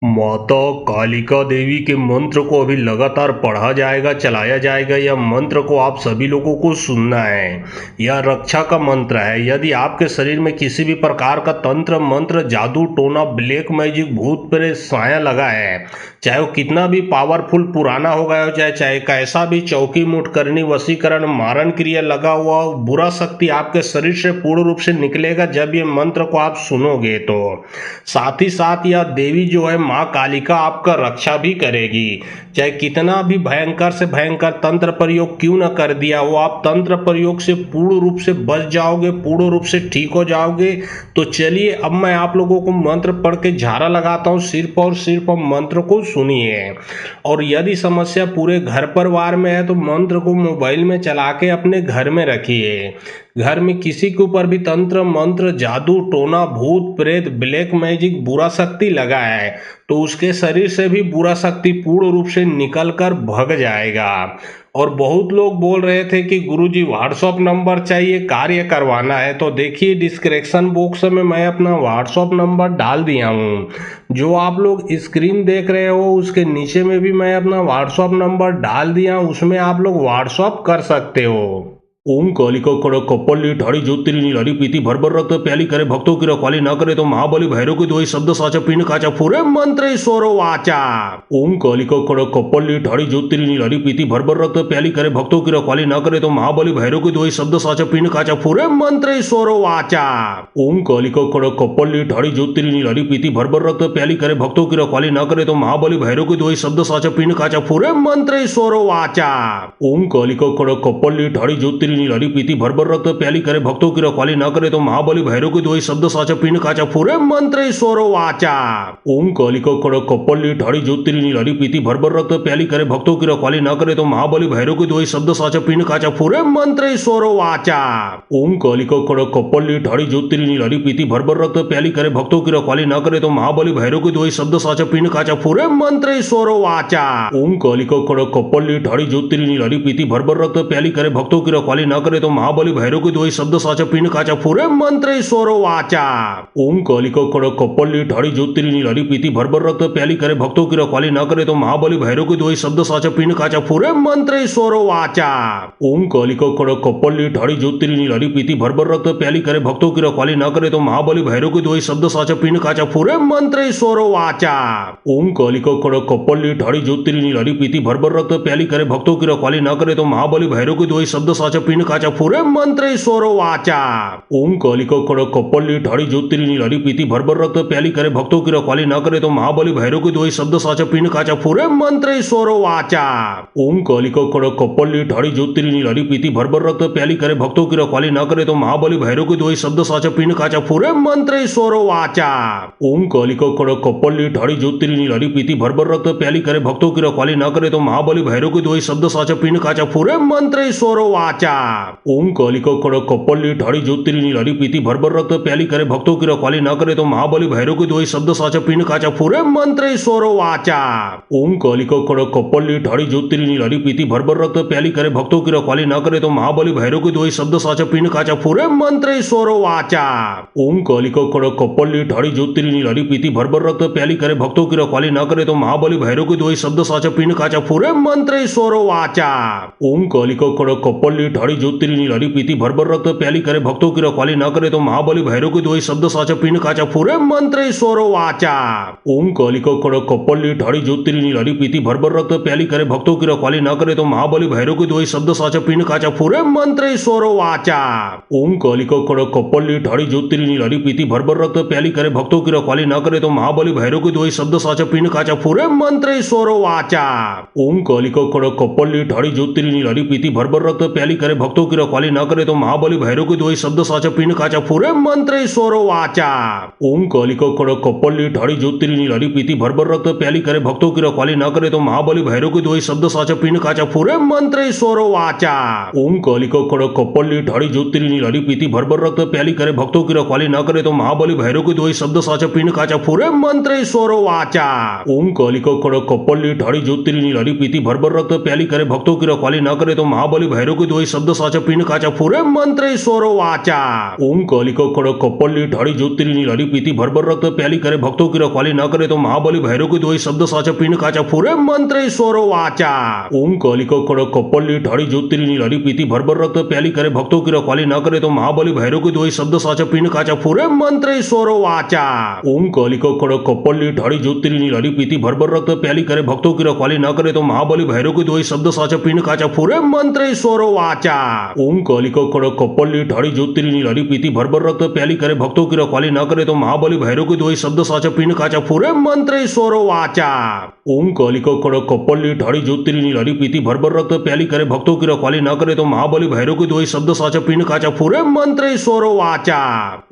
माता कालिका देवी के मंत्र को अभी लगातार पढ़ा जाएगा, चलाया जाएगा। यह मंत्र को आप सभी लोगों को सुनना है। यह रक्षा का मंत्र है। यदि आपके शरीर में किसी भी प्रकार का तंत्र मंत्र, जादू टोना, ब्लैक मैजिक, भूत प्रेत, साया लगा है, चाहे वो कितना भी पावरफुल पुराना हो गया हो, चाहे कैसा भी चौकी मुठ करनी, वशीकरण, मारण क्रिया लगा हुआ हो, बुरा शक्ति आपके शरीर से पूर्ण रूप से निकलेगा जब ये मंत्र को आप सुनोगे। तो साथ ही साथ यह देवी जो है माँ कालिका आपका रक्षा भी करेगी। चाहे कितना भी भयंकर से भयंकर तंत्र प्रयोग क्यों न कर दिया हो, आप तंत्र प्रयोग से पूर्ण रूप से बच जाओगे, पूर्ण रूप से ठीक हो जाओगे। तो चलिए अब मैं आप लोगों को मंत्र पढ़ के झाड़ा लगाता हूँ। सिर्फ और सिर्फ मंत्र को सुनिए। और यदि समस्या पूरे घर परिवार में है तो मंत्र को मोबाइल में चला के अपने घर में रखिए। घर में किसी के ऊपर भी तंत्र मंत्र, जादू टोना, भूत प्रेत, ब्लैक मैजिक, बुरा शक्ति लगा है तो उसके शरीर से भी बुरा शक्ति पूर्ण रूप से निकल कर भग जाएगा। और बहुत लोग बोल रहे थे कि गुरुजी व्हाट्सअप नंबर चाहिए, कार्य करवाना है, तो देखिए डिस्क्रिप्शन बॉक्स में मैं अपना व्हाट्सअप नंबर डाल दिया हूँ। जो आप लोग स्क्रीन देख रहे हो उसके नीचे में भी मैं अपना व्हाट्सअप नंबर डाल दिया हूँ, उसमें आप लोग व्हाट्सअप कर सकते हो। ओम कालिका कड़क कपल्ली ठाड़ी ज्योतिरिनी लारी पीती भरभर रक्त प्याली करे भक्तों की रखवाली ना करे तो महाबली भैरव के दो शब्द साचा पिंड काचा फुरे मंत्र स्वरो वाचा। ओम कालिका कड़क कपल्ली ठाड़ी ज्योतिरिनी लारी पीती भरभर रक्त प्याली करे भक्तों की रखवाली ना करे तो महाबली भैरव के दो शब्द साचा पिंड काचा फुरे मंत्र स्वरो वाचा। ओम कालिका कड़क कपल्ली ठाड़ी ज्योतिरिनी लारी पीती भरभर रक्त प्याली करे भक्तों की रखवाली ना करे तो महाबली भैरव के दो शब्द साचा पिंड काचा फुरे मंत्र स्वरो वाचा। ओम कालिका कड़क कपल्ली ठाड़ी ज्योतिरिनी लारी पीती भरभर रक्त प्याली करे भक्तों की रखवाली ना करे तो महाबली भैरव के दो शब्द साचा पिंड काचा फुरे मंत्र स्वरो वाचा। ओम कालिका कड़क कपल्ली ठाड़ी ज्योतिरिनी लारी पीती भरभर रक्त प्याली करे भक्तों की रखवाली ना करे तो महाबली भैरव के दो शब्द साचा पिंड काचा फुरे मंत्र स्वरो वाचा। ओम कालिका कड़क कपल्ली ठाड़ी ज्योतिरिनी लारी पीती भरभर रक्त प्याली करे भक्तों की रखवाली ना करे तो महाबली भैरव के दो शब्द साचा पिंड काचा फुरे मंत्र स्वरो वाचा। ओम कालिका कड़क कपल्ली ठाड़ी ज्योतिरिनी लारी पीती भरभर रक्त प्याली करे भक्तों की रखवाली ना करे तो महाबली भैरव के दो शब्द साचा पिंड काचा फुरे मंत्र स्वरो वाचा। ओम कालिका कड़क कपल्ली ठाड़ी ज्योतिरिनी लारी पीती भरभर रक्त प्याली करे भक्तों की रखवाली ना करे तो महाबली भैरव के दो शब्द साचा पिंड काचा फुरे मंत्र स्वरो वाचा। ओम कालिका कड़क कपल्ली ठाड़ी ज्योतिरिनी लारी पीती भरभर रक्त प्याली करे भक्तों की रखवाली ना करे तो महाबली भैरव के दो शब्द साचा पिंड काचा फुरे मंत्र स्वरो वाचा। ओम कालिका कड़क कपल्ली ठाड़ी ज्योतिरिनी लारी पीती भरभर रक्त प्याली करे भक्तों की रखवाली ना करे तो महाबली भैरव के दो शब्द साचा पिंड काचा फुरे मंत्र स्वरो वाचा। ओम कालिका कड़क कपल्ली ठाड़ी ज्योतिरिनी लारी पीती भरभर रक्त प्याली करे भक्तों की रखवाली ना करे तो महाबली भैरव के दो शब्द साचा पिंड काचा फुरे मंत्र स्वरो वाचा। ओम कालिका कड़क कपल्ली ठाड़ी ज्योतिरिनी लारी पीती भरभर रक्त प्याली करे भक्तों की रखवाली ना करे तो महाबली भैरव के दो शब्द साचा पिंड काचा फुरे मंत्र स्वरो वाचा। ओम कालिका कड़क कपल्ली ठाड़ी ज्योतिरिनी लारी पीती भरभर रक्त प्याली करे भक्तों की रखवाली ना करे तो महाबली भैरव के दो शब्द साचा पिंड काचा फुरे मंत्र स्वरो वाचा। ओम कालिका कड़क कपल्ली ठाड़ी ज्योतिरिनी लारी पीती भरभर रक्त प्याली करे भक्तों की रखवाली ना करे तो महाबली भैरव के दो शब्द साचा पिंड काचा फुरे मंत्र स्वरो वाचा। ओम कालिका कड़क कपल्ली ठाड़ी ज्योतिरिनी लारी पीती भरभर रक्त प्याली करे भक्तों की रखवाली ना करे तो महाबली भैरव के दो शब्द साचा पिंड काचा फुरे मंत्र स्वरो वाचा। ओम कालिका कड़क कपल्ली ठाड़ी ज्योतिरिनी लारी पीती भरभर रक्त प्याली करे भक्तों की रखवाली ना करे तो महाबली भैरव के दो शब्द साचा पिंड काचा फुरे मंत्र स्वरो वाचा। ओम कालिका कड़क कपल्ली ठाड़ी ज्योतिरिनी लारी पीती भरभर रक्त प्याली करे भक्तों की रखवाली ना करे तो महाबली भैरव के दो शब्द साचा पिंड काचा फुरे मंत्र स्वरो वाचा। ओम कालिका कड़क कपल्ली ठाड़ी ज्योतिरिनी लारी पीती भरभर रक्त प्याली करे भक्तों की रखवाली ना करे तो महाबली भैरव के दो शब्द साचा पिंड काचा फुरे मंत्र स्वरो वाचा। ओम कालिका कड़क कपल्ली ठाड़ी ज्योतिरिनी लारी पीती भरभर रक्त प्याली करे भक्तों की रखवाली ना करे तो महाबली भैरव के दो शब्द साचा पिंड काचा फुरे मंत्र स्वरो वाचा। ओम कालिका कड़क कपल्ली ठाड़ी ज्योतिरिनी लारी पीती भरभर रक्त प्याली करे भक्तों की रखवाली ना करे तो महाबली भैरव के दो शब्द साचा पिंड काचा फुरे मंत्र स्वरो वाचा। ओम कालिका कड़क कपल्ली ठाड़ी ज्योतिरिनी लारी पीती भरभर रक्त प्याली करे भक्तों की रखवाली ना करे तो महाबली भैरव के दो शब्द साचा पिंड काचा फुरे मंत्र स्वरो वाचा। ओम कालिका कड़क कपल्ली ठाड़ी ज्योतिरिनी लारी पीती भरभर रक्त प्याली करे भक्तों की रखवाली ना करे तो महाबली भैरव के दो शब्द साचा पिंड काचा फुरे मंत्र स्वरो वाचा। ओम कालिका कड़क कपल्ली ठाड़ी ज्योतिरिनी लारी पीती भरभर रक्त प्याली करे भक्तों की रखवाली ना करे तो महाबली भैरव के दो शब्द शब्द साचा पिंड काचा फुरे मंत्र स्वरो वाचा। ओम कालिका खड़क कपल्ली ठाड़ी ज्योतिरिनी लारी पीती भरभर रक्त प्याली करे भक्तों की रखवाली ना करे तो महाबली भैरव के दोई शब्द साचा पिंड काचा फुरे मंत्र स्वरो वाचा। ओम कालिका खड़क कपल्ली ठाड़ी ज्योतिरिनी लारी पीती भरभर रक्त प्याली करे भक्तों की रखवाली ना करे तो महाबली भैरव के दोई शब्द साचा पिंड काचा फुरे मंत्र स्वरो वाचा। ओम कालिका खड़क कपल्ली ठाड़ी ज्योतिरिनी लारी पीती भरभर रक्त प्याली करे भक्तों की रखवाली ना करे तो महाबली भैरव के दोई शब्द साचा पिंड काचा फुरे मंत्र स्वरो वाचा। ओम कालिका खड़क कपल्ली ठाड़ी ज्योतिरिनी लारी पीती भरभर रक्त प्याली करे भक्तों की रखवाली ना करे तो महाबली भैरव के दोई शब्द साचा पिंड काचा फुरे मंत्र स्वरो वाचा। ओम कालिका खड़क कपल्ली ठाड़ी ज्योतिरिनी लारी पीती भरभर रक्त प्याली करे भक्तों की रखवाली ना करे तो महाबली भैरव के दोई शब्द साचा पिंड काचा फुरे मंत्र स्वरो वाचा।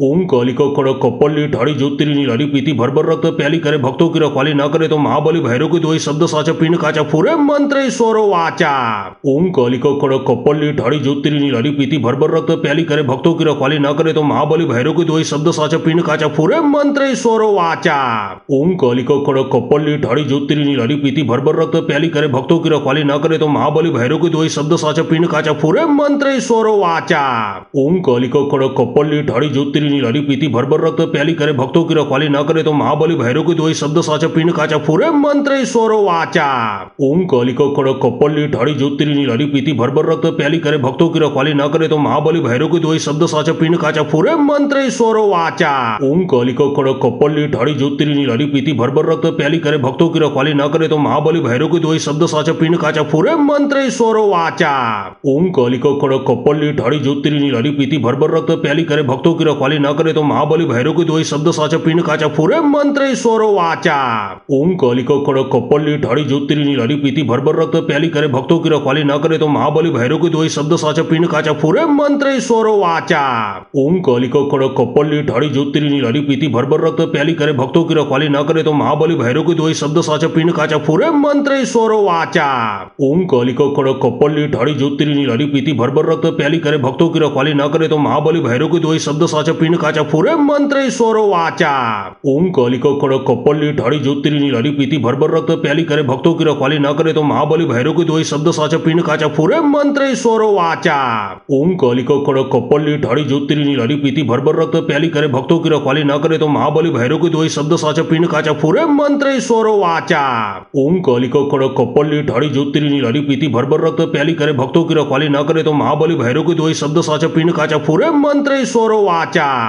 ओम कालिका खड़क कपल्ली ठाड़ी ज्योतिरिनी लारी पीती भरभर रक्त प्याली करे भक्तों की रखवाली ना करे तो महाबली भैरव के दोई शब्द साचा पिंड काचा फुरे मंत्र स्वरो वाचा। ओम कालिका खड़क कपल्ली ठाड़ी ज्योतिरिनी लारी पीती भरभर रक्त प्याली करे भक्तों की रखवाली ना करे तो महाबली भैरव के दोई शब्द साचा पिंड काचा फुरे मंत्र स्वरो वाचा। ओम कालिका खड़क कपल्ली ठाड़ी ज्योतिरिनी लारी पीती भरभर रक्त प्याली करे भक्तों की रखवाली ना करे तो महाबली भैरव के दोई शब्द साचा पिंड काचा फुरे मंत्र स्वरो वाचा। ओम कालिका खड़क कपल्ली ठाड़ी ज्योतिरिनी लारी पीती भरभर रक्त प्याली करे भक्तों की रखवाली ना करे तो महाबली भैरव के दोई शब्द साचा पिंड काचा फुरे मंत्र स्वरो वाचा। ओम कालिका खड़क कपल्ली ठाड़ी ज्योतिरिनी लारी पीती भरभर रक्त प्याली करे भक्तों की रखवाली ना करे तो महाबली भैरव के दोई शब्द साचा पिंड काचा फुरे मंत्र स्वरो वाचा। ओम कालिका खड़क कपल्ली ठाड़ी ज्योतिरिनी लारी पीती भरभर रक्त प्याली करे भक्तों की रखवाली ना करे तो महाबली भैरव के दोई शब्द साचा पिंड काचा फुरे मंत्र स्वरो वाचा। ओम कालिका खड़क कपल्ली ठाड़ी ज्योतिरिनी लारी पीती भरभर रक्त प्याली करे भक्तों की रखवाली ना करे तो महाबली भैरव के दोई शब्द साचा पिंड काचा फुरे मंत्र स्वरो वाचा। ओम कालिका खड़क कपल्ली ठाड़ी ज्योतिरिनी लारी पीती भरभर रक्त प्याली करे भक्तों की रखवाली ना करे तो महाबली भैरव के दोई शब्द साचा पिंड काचा फुरे मंत्र स्वरो वाचा। ओम कालिका खड़क कपल्ली ठाड़ी ज्योतिरिनी लारी पीती भरभर रक्त प्याली करे भक्तों की रखवाली ना करे तो महाबली भैरव के दोई शब्द साचा पिंड काचा फुरे मंत्र स्वरो वाचा। ओम कालिका खड़क कपल्ली ठाड़ी ज्योतिरिनी लारी पीती भरभर रक्त प्याली करे भक्तों की रखवाली ना करे तो महाबली भैरव के दोई शब्द साचा पिंड काचा फुरे मंत्र स्वरो वाचा। ओम कालिका खड़क कपल्ली ठाड़ी ज्योतिरिनी लारी पीती भरभर रक्त प्याली करे भक्तों की रखवाली ना करे तो महाबली भैरव के दोई शब्द साचा पिंड काचा फुरे मंत्र स्वरो वाचा। ओम कालिका खड़क कपल्ली ठाड़ी ज्योतिरिनी लारी पीती भरभर रक्त प्याली करे भक्तों की रखवाली ना करे तो महाबली भैरव के दोई शब्द साचा पिंड काचा फुरे मंत्र स्वरो वाचा। ओम कालिका खड़क कपल्ली ठाड़ी ज्योतिरिनी लारी पीती भरभर रक्त प्याली करे भक्तों की रखवाली ना करे तो महाबली भैरव के दोई शब्द साचा पिंड काचा फुरे मंत्र स्वरो वाचा। ओम कालिका खड़क कपल्ली ठाड़ी ज्योतिरिनी लारी पीती भरभर रक्त प्याली करे भक्तों की रखवाली ना करे तो महाबली भैरव के दोई शब्द साचा पिंड काचा फुरे मंत्र स्वरो वाचा। ओम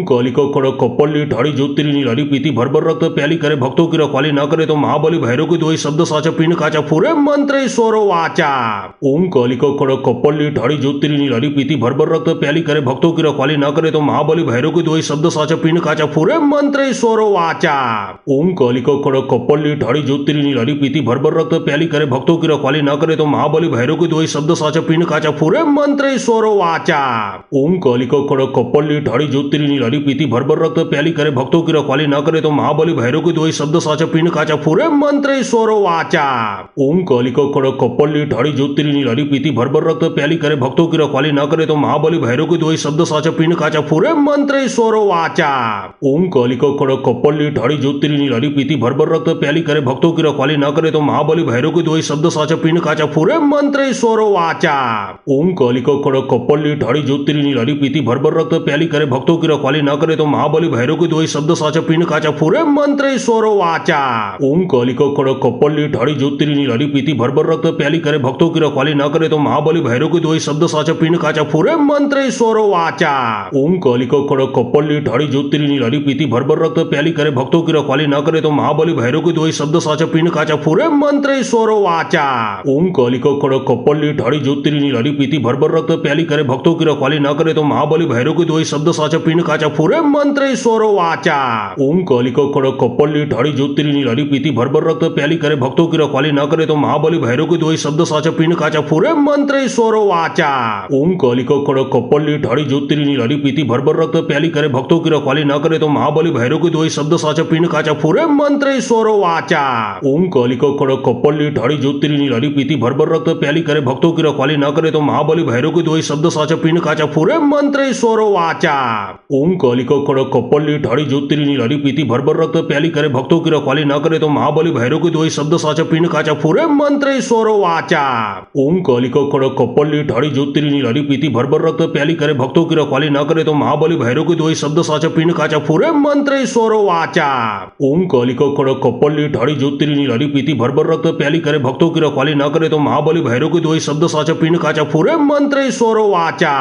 कालिका खड़क कपल्ली ठाड़ी ज्योतिरिनी लारी पीती भरभर रक्त प्याली करे भक्तों की रखवाली ना करे तो महाबली भैरव के दोई शब्द साचा पिंड काचा फुरे मंत्र स्वरो वाचा। ओम कालिका खड़क कपल्ली ठाड़ी ज्योतिरिनी लारी पीती भरभर रक्त प्याली करे भक्तों की रखवाली ना करे तो महाबली भैरव के दोई शब्द साचा पिंड काचा फुरे मंत्र स्वरो वाचा। ओम कालिका खड़क कपल्ली ठाड़ी ज्योतिरिनी लारी पीती भरभर रक्त प्याली करे भक्तों की रखवाली ना करे तो महाबली भैरव के दोई शब्द साचा पिंड काचा फुरे मंत्र स्वरो वाचा। ओम कालिका खड़क कपल्ली ठाड़ी ज्योतिरिनी लारी पीती भरभर रक्त प्याली करे भक्तों की रखवाली ना करे तो महाबली भैरव के दोई शब्द साचा पिंड काचा फुरे मंत्र स्वरो वाचा। ओम कालिका खड़क कपल्ली ठाड़ी ज्योतिरिनी लारी पीती भरभर रक्त प्याली करे भक्तों की रखवाली ना करे तो महाबली भैरव के दोई शब्द साचा पिंड काचा फुरे मंत्र स्वरो वाचा। ओम कालिका खड़क कपल्ली ठाड़ी ज्योतिरिनी लारी पीती भरभर रक्त प्याली करे भक्तों की रखवाली ना करे तो महाबली भैरव के दोई शब्द साचा पिंड काचा फुरे मंत्र स्वरो वाचा। ओम कालिका खड़क कपल्ली ठाड़ी ज्योतिरिनी लारी पीती भरभर रक्त प्याली करे भक्तों की रखवाली ना करे तो महाबली भैरव के दोई शब्द साचा पिंड काचा फुरे मंत्र स्वरो वाचा। ओम कालिका खड़क कपल्ली ठाड़ी ज्योतिरिनी लारी पीती भरभर रक्त प्याली करे भक्तों की रखवाली ना करे तो महाबली भैरव के दोई शब्द साचा पिंड काचा फुरे मंत्र स्वरो वाचा। ओम कालिका खड़क कपल्ली ठाड़ी ज्योतिरिनी लारी पीती भरभर रक्त प्याली करे भक्तों की रखवाली ना करे तो महाबली भैरव के दोई शब्द साचा पिंड काचा फुरे मंत्र स्वरो वाचा। ओम कालिका खड़क कपल्ली ठाड़ी ज्योतिरिनी लारी पीती भरभर रक्त प्याली करे भक्तों की रखवाली ना करे तो महाबली भैरव के दोई शब्द साचा पिंड काचा फुरे मंत्र स्वरो वाचा। ओम कालिका खड़क कपल्ली ठाड़ी ज्योतिरिनी लारी पीती भरभर रक्त प्याली करे भक्तों की रखवाली ना करे तो महाबली भैरव के दोई शब्द साचा पिंड काचा फुरे मंत्र स्वरो वाचा। ओम कालिका खड़क कपल्ली ठाड़ी ज्योतिरिनी लारी पीती भरभर रक्त प्याली करे भक्तों की रखवाली ना करे तो महाबली भैरव के दोई शब्द साचा पिंड काचा फुरे मंत्र स्वरो वाचा। ओम कालिका खड़क कपल्ली ठाड़ी ज्योतिरिनी लारी पीती भरभर रक्त प्याली करे भक्तों की रखवाली ना करे तो महाबली भैरव के दोई शब्द साचा पिंड काचा फुरे मंत्र स्वरो वाचा। ओम कालिका खड़क कपल्ली कपल्ली ठाड़ी ज्योतिरिनी लड़ी पीती भर रक्त प्याली करे भक्तों की रखवाली न करे तो महाबली भैरव की दोई शब्द साचा पिंड काचा फूरे मंत्र स्वरो वाचा। ओम कालिका खड़क कपल्ली ठाड़ी ज्योतिरिनी लड़ी पीती भर रक्त प्याली करे भक्तों की रखवाली न करे तो महाबली भैरव की दोई शब्द साचा पिंड काचा फूरे मंत्र स्वरो वाचा।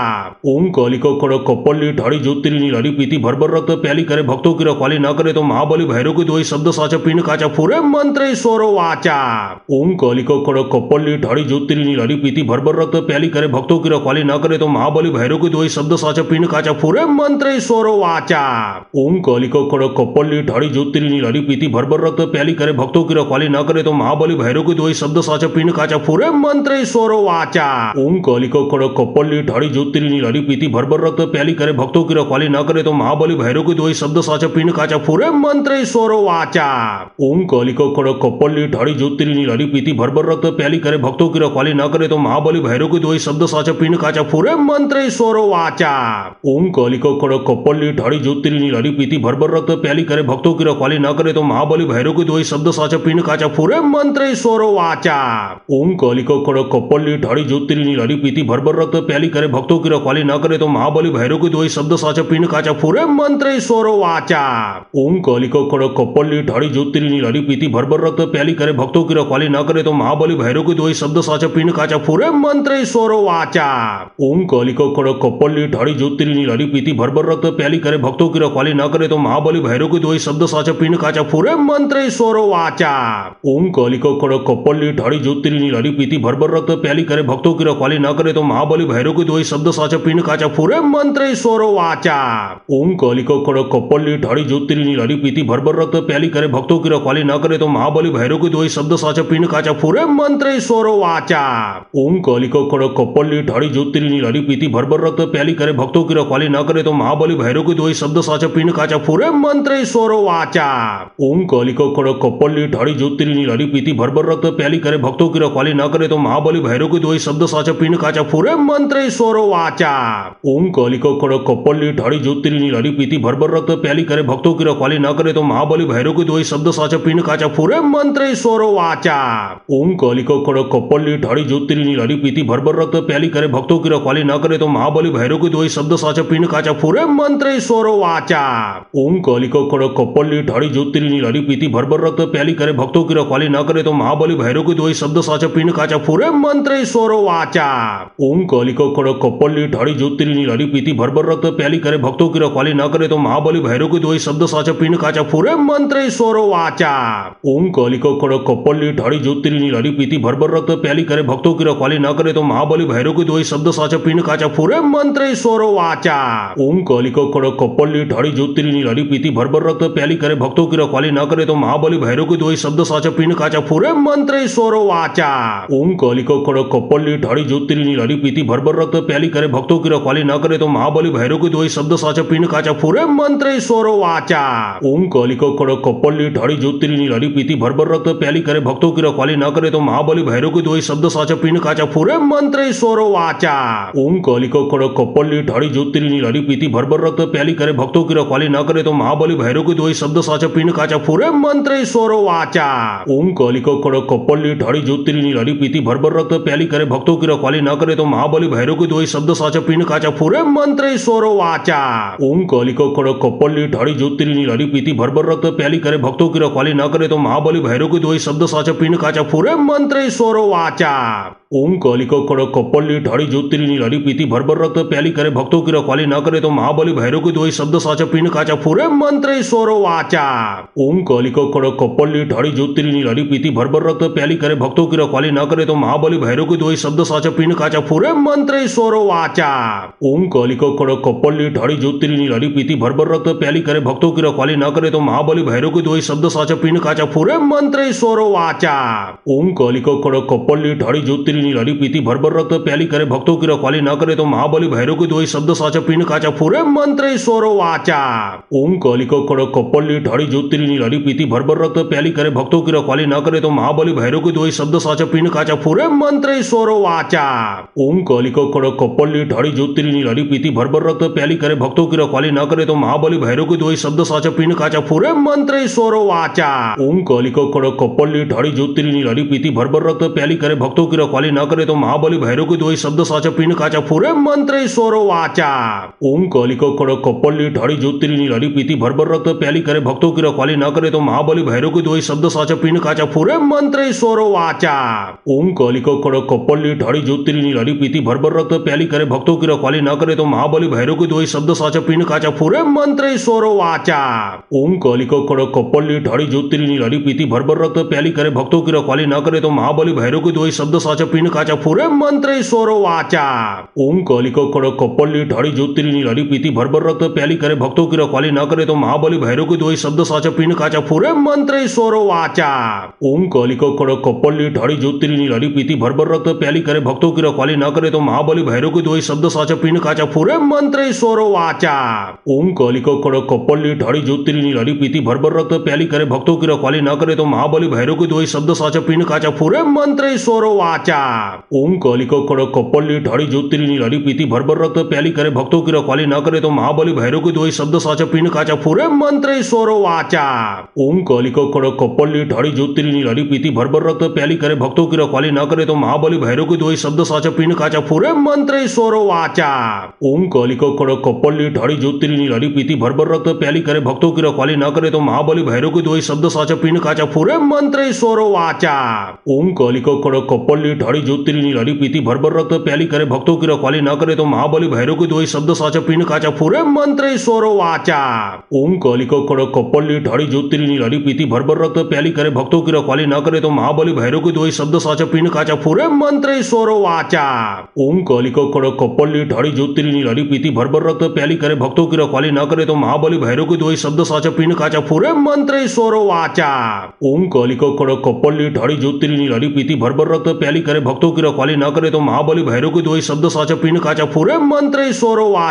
ओम कालिका खड़क कपल्ली ठाड़ी ज्योतिरिनी लड़ी पीती भर रक्त प्याली करे भक्तों की रखवाली न करे तो महाबली भैरव की दोई शब्द साचा पिंड काचा फूरे मंत्र स्वरो वाचा। ओम कालिका खड़क कपल्ली ठाड़ी ज्योतिरिनी लड़ी पीती भर रक्त प्याली करे भक्तों की रखवाली न करे तो महाबली भैरव की दोई शब्द साचा पिंड काचा फूरे मंत्र स्वरो वाचा। ओम कालिका खड़क कपल्ली ठाड़ी ज्योतिरिनी लड़ी पीती भर रक्त प्याली करे भक्तों की रखवाली न करे तो महाबली भैरव की दोई शब्द साचा पिंड काचा फूरे मंत्र स्वरो वाचा। ओम कालिका खड़क कपल्ली ठाड़ी ज्योतिरिनी लड़ी पीती भर रक्त प्याली करे भक्तों की रखवाली न करे तो महाबली भैरव की दोई शब्द साचा पिंड काचा फूरे मंत्र स्वरो वाचा। ओम कालिका खड़क कपल्ली ठाड़ी ज्योतिरिनी लड़ी पीती भर रक्त प्याली करे भक्तों की रखवाली न करे तो महाबली भैरव की दोई शब्द साचा पिंड काचा फूरे मंत्र स्वरो वाचा। ओम कालिका खड़क कपल्ली ठाड़ी ज्योतिरिनी लड़ी पीती भर रक्त प्याली करे भक्तों की रखवाली न करे तो महाबली भैरव की दोई शब्द साचा पिंड काचा फूरे मंत्र स्वरो वाचा। ओम कालिका खड़क कपल्ली ठाड़ी ज्योतिरिनी लड़ी पीती भर रक्त प्याली करे भक्तों की रखवाली न करे तो महाबली भैरव की दोई शब्द साचा पिंड काचा फूरे मंत्र स्वरो वाचा। ओम कालिका खड़क कपल्ली ठाड़ी ज्योतिरिनी लड़ी पीती भर रक्त प्याली करे भक्तों की रखवाली न करे तो महाबली भैरव की दोई शब्द साचा पिंड काचा फूरे मंत्र स्वरो वाचा। ओम कालिका खड़क कपल्ली ठाड़ी ज्योतिरिनी लड़ी पीती भर रक्त प्याली करे भक्तों की रखवाली न करे तो महाबली भैरव की दोई शब्द साचा पिंड काचा फूरे मंत्र स्वरो वाचा। ओम कालिका खड़क कपल्ली ठाड़ी ज्योतिरिनी लड़ी पीती भर रक्त प्याली करे भक्तों की रखवाली न करे तो महाबली भैरव की दोई शब्द साचा पिंड काचा फूरे मंत्र स्वरो वाचा। ओम कालिका खड़क कपल्ली ठाड़ी ज्योतिरिनी लड़ी पीती भर रक्त प्याली करे भक्तों की रखवाली न करे तो महाबली भैरव की दोई शब्द साचा पिंड काचा फूरे मंत्र स्वरो वाचा। ओम कालिका खड़क कपल्ली ठाड़ी ज्योतिरिनी लड़ी पीती भर रक्त प्याली करे भक्तों की रखवाली न करे तो महाबली भैरव की दोई शब्द साचा पिंड काचा फूरे मंत्र स्वरो वाचा। ओम कालिका खड़क कपल्ली ठाड़ी ज्योतिरिनी लड़ी पीती भर रक्त प्याली करे भक्तों की रखवाली न करे तो महाबली भैरव की दोई शब्द साचा पिंड काचा फूरे मंत्र स्वरो वाचा। ओम कालिका खड़क कपल्ली ठाड़ी ज्योतिरिनी लड़ी पीती भर रक्त प्याली करे भक्तों की रखवाली न करे तो महाबली भैरव की दोई शब्द साचा पिंड काचा फूरे मंत्र स्वरो वाचा। ओम कालिका खड़क कपल्ली ठाड़ी ज्योतिरिनी लड़ी पीती भर रक्त प्याली करे भक्तों की रखवाली न करे तो महाबली भैरव की दोई शब्द साचा पिंड काचा फूरे मंत्र स्वरो वाचा। ओम कालिका खड़क कपल्ली ठाड़ी ज्योतिरिनी लड़ी पीती भर रक्त प्याली करे भक्तों की रखवाली न करे तो महाबली भैरव की दोई शब्द साचा पिंड काचा फूरे मंत्र स्वरो वाचा। ओम कालिका खड़क कपल्ली ठाड़ी ज्योतिरिनी लड़ी पीती भर रक्त प्याली करे भक्तों की रखवाली न करे तो महाबली भैरव की दोई शब्द साचा पिंड काचा फूरे मंत्र स्वरो वाचा। ओम कालिका खड़क कपल्ली ठाड़ी ज्योतिरिनी लड़ी पीती भर रक्त प्याली करे भक्तों की रखवाली न करे तो महाबली भैरव की दोई शब्द साचा पिंड काचा फूरे मंत्र स्वरो वाचा। ओम कालिका खड़क कपल्ली ठाड़ी ज्योतिरिनी लड़ी पीती भर रक्त प्याली करे भक्तों की रखवाली न करे तो महाबली भैरव की दोई शब्द साचा पिंड काचा फूरे मंत्र स्वरो वाचा। ओम कालिका खड़क कपल्ली ठाड़ी ज्योतिरिनी लड़ी पीती भर रक्त प्याली करे भक्तों की रखवाली न करे तो महाबली भैरव की दोई शब्द साचा पिंड काचा फूरे मंत्र स्वरो वाचा। ओम कालिका खड़क कपल्ली ठाड़ी ज्योतिरिनी लड़ी पीती भर रक्त प्याली करे भक्तों की रखवाली न करे तो महाबली भैरव की दोई शब्द साचा पिंड काचा फूरे मंत्र स्वरो वाचा। ओम कालिका खड़क कपल्ली ठाड़ी ज्योतिरिनी लड़ी पीती भर रक्त प्याली करे भक्तों की रखवाली न करे तो महाबली भैरव की दोई शब्द साचा पिंड काचा फूरे मंत्र स्वरो वाचा। ओम कालिका खड़क कपल्ली ठाड़ी ज्योतिरिनी लड़ी पीती भर रक्त प्याली करे भक्तों की रखवाली न करे तो महाबली भैरव की दोई शब्द साचा पिंड काचा फूरे मंत्र स्वरो वाचा। ओम कालिका खड़क कपल्ली ठाड़ी ज्योतिरिनी लड़ी पीती भर रक्त प्याली करे भक्तों की रखवाली न करे तो महाबली भैरव की दोई शब्द साचा पिंड काचा फूरे मंत्र स्वरो वाचा। ओम कालिका खड़क कपल्ली ठाड़ी ज्योतिरिनी लड़ी पीती भर रक्त प्याली करे भक्तों की रखवाली न करे तो महाबली भैरव की दोई शब्द साचा पिंड काचा फूरे मंत्र स्वरो वाचा। ओम कालिका खड़क कपल्ली ठाड़ी ज्योतिरिनी लड़ी पीती भर रक्त प्याली करे भक्तों की रखवाली न करे तो महाबली भैरव की दोई शब्द साचा पिंड काचा फूरे मंत्र स्वरो वाचा। ओम कालिका खड़क कपल्ली ठाड़ी ज्योतिरिनी लड़ी पीती भर रक्त प्याली करे भक्तों की रखवाली न करे तो महाबली भैरव की दोई शब्द साचा पिंड काचा फूरे मंत्र स्वरो वाचा। ओम कालिका खड़क कपल्ली ठाड़ी ज्योतिरिनी लड़ी पीती भर रक्त प्याली करे भक्तों की रखवाली न करे तो महाबली भैरव की दोई शब्द साचा पिंड काचा फूरे मंत्र स्वरो वाचा। ओम कालिका खड़क कपल्ली ठाड़ी ज्योतिरिनी लड़ी पीती भर रक्त प्याली करे भक्तों की रखवाली न करे तो महाबली भैरव की दोई शब्द साचा पिंड काचा फूरे मंत्र स्वरो वाचा। ओम कालिका खड़क कपल्ली ठाड़ी ज्योतिरिनी लड़ी पीती भर रक्त प्याली करे भक्तों की रखवाली न करे तो महाबली भैरव की दोई शब्द साचा पिंड काचा फूरे मंत्र स्वरो वाचा। ओम कालिका खड़क कपल्ली ठाड़ी ज्योतिरिनी लड़ी पीती भर रक्त प्याली करे भक्तों की रखवाली न करे तो महाबली भैरव की दोई शब्द साचा पिंड काचा फुरे मंत्र स्वरो वाचा। ओम कालिका खड़क कपल्ली ठाड़ी ज्योतिरिनी लाड़ी पीती भरभर रक्त प्याली करे भक्तों की रखवाली न करे तो महाबली भैरव की दोई शब्द साचा पिंड काचा फुरे मंत्र स्वरो वाचा। ओम कालिका खड़क कपल्ली ठाड़ी ज्योतिरिनी लाड़ी पीती भरभर रक्त प्याली करे भक्तों की रखवाली न करे तो महाबली भैरव की दोई शब्द साचा पिंड काचा फुरे मंत्र स्वरो वाचा। ओम कालिका खड़क कपल्ली ठाड़ी ज्योतिरिनी लाड़ी पीती भरभर रक्त प्याली करे भक्तों की रखवाली न करे तो महाबली भैरव की दोई शब्द साचा पिंड काचा फुरे मंत्र स्वरो वाचा। ओम कालिका खड़क कपल्ली ठाड़ी ज्योतिरिनी लाड़ी पीती भरभर रक्त प्याली करे भक्तों की रखवाली न करे तो महाबली भैरव की दोई शब्द साचा पिंड काचा फुरे मंत्र स्वरो वाचा। ओम कालिका खड़क कपल्ली ठाड़ी ज्योतिरिनी लाड़ी पीती भरभर रक्त प्याली करे भक्तों की रखवाली न करे तो महाबली भैरव की दोई शब्द साचा पिंड काचा फुरे मंत्र स्वरो वाचा। ओम कालिका खड़क कपल्ली ठाड़ी ज्योतिरिनी लाड़ी पीती भरभर रक्त प्याली करे भक्तों की रखवाली न करे तो महाबली भैरव की दोई शब्द साचा पिंड काचा फुरे मंत्र स्वरो वाचा। ओम कालिका खड़क कपल्ली ठाड़ी ज्योतिरिनी लाड़ी पीती भरभर रक्त प्याली करे भक्तों की रखवाली न करे तो महाबली भैरव की दोई शब्द साचा पिंड काचा फुरे मंत्र स्वरो वाचा। ओम कालिका खड़क कपल्ली ठाड़ी ज्योतिरिनी लाड़ी पीती भरभर रक्त प्याली करे भक्तों की रखवाली न करे तो महाबली भैरव की दोई शब्द साचा पिंड काचा फुरे मंत्र स्वरो वाचा। ओम कालिका खड़क कपल्ली ठाड़ी ज्योतिरिनी लाड़ी पीती भरभर रक्त प्याली करे भक्तों की रखवाली न करे तो महाबली भैरव की दोई शब्द साचा पिंड काचा फुरे मंत्र स्वरो वाचा। ओम कालिका खड़क कपल्ली ठाड़ी ज्योतिरिनी लाड़ी पीती भरभर रक्त प्याली करे भक्तों की रखवाली न करे तो महाबली भैरव की दोई शब्द साचा पिंड काचा फुरे मंत्र स्वरो वाचा। ओम कालिका खड़क कपल्ली ठाड़ी ज्योतिरिनी लाड़ी पीती भरभर रक्त प्याली करे भक्तों की रखवाली न करे तो महाबली भैरव की दोई शब्द साचा पिंड काचा फुरे मंत्र स्वरो वाचा। ओम कालिका खड़क कपल्ली ठाड़ी ज्योतिरिनी लाड़ी पीती भरभर रक्त प्याली करे भक्तों की रखवाली न करे तो महाबली भैरव की दोई शब्द साचा पिंड काचा फुरे मंत्र स्वरो वाचा। ओम कालिका खड़क कपल्ली ठाड़ी ज्योतिरिनी लाड़ी पीती भरभर रक्त प्याली करे भक्तों की रखवाली न करे तो महाबली भैरव की दोई शब्द साचा पिंड काचा फुरे मंत्र स्वरो वाचा। ओम कालिका खड़क कपल्ली ठाड़ी ज्योतिरिनी लाड़ी पीती भरभर रक्त प्याली करे भक्तों की रखवाली न करे तो महाबली भैरव की दोई शब्द साचा पिंड काचा फुरे मंत्र स्वरो वाचा।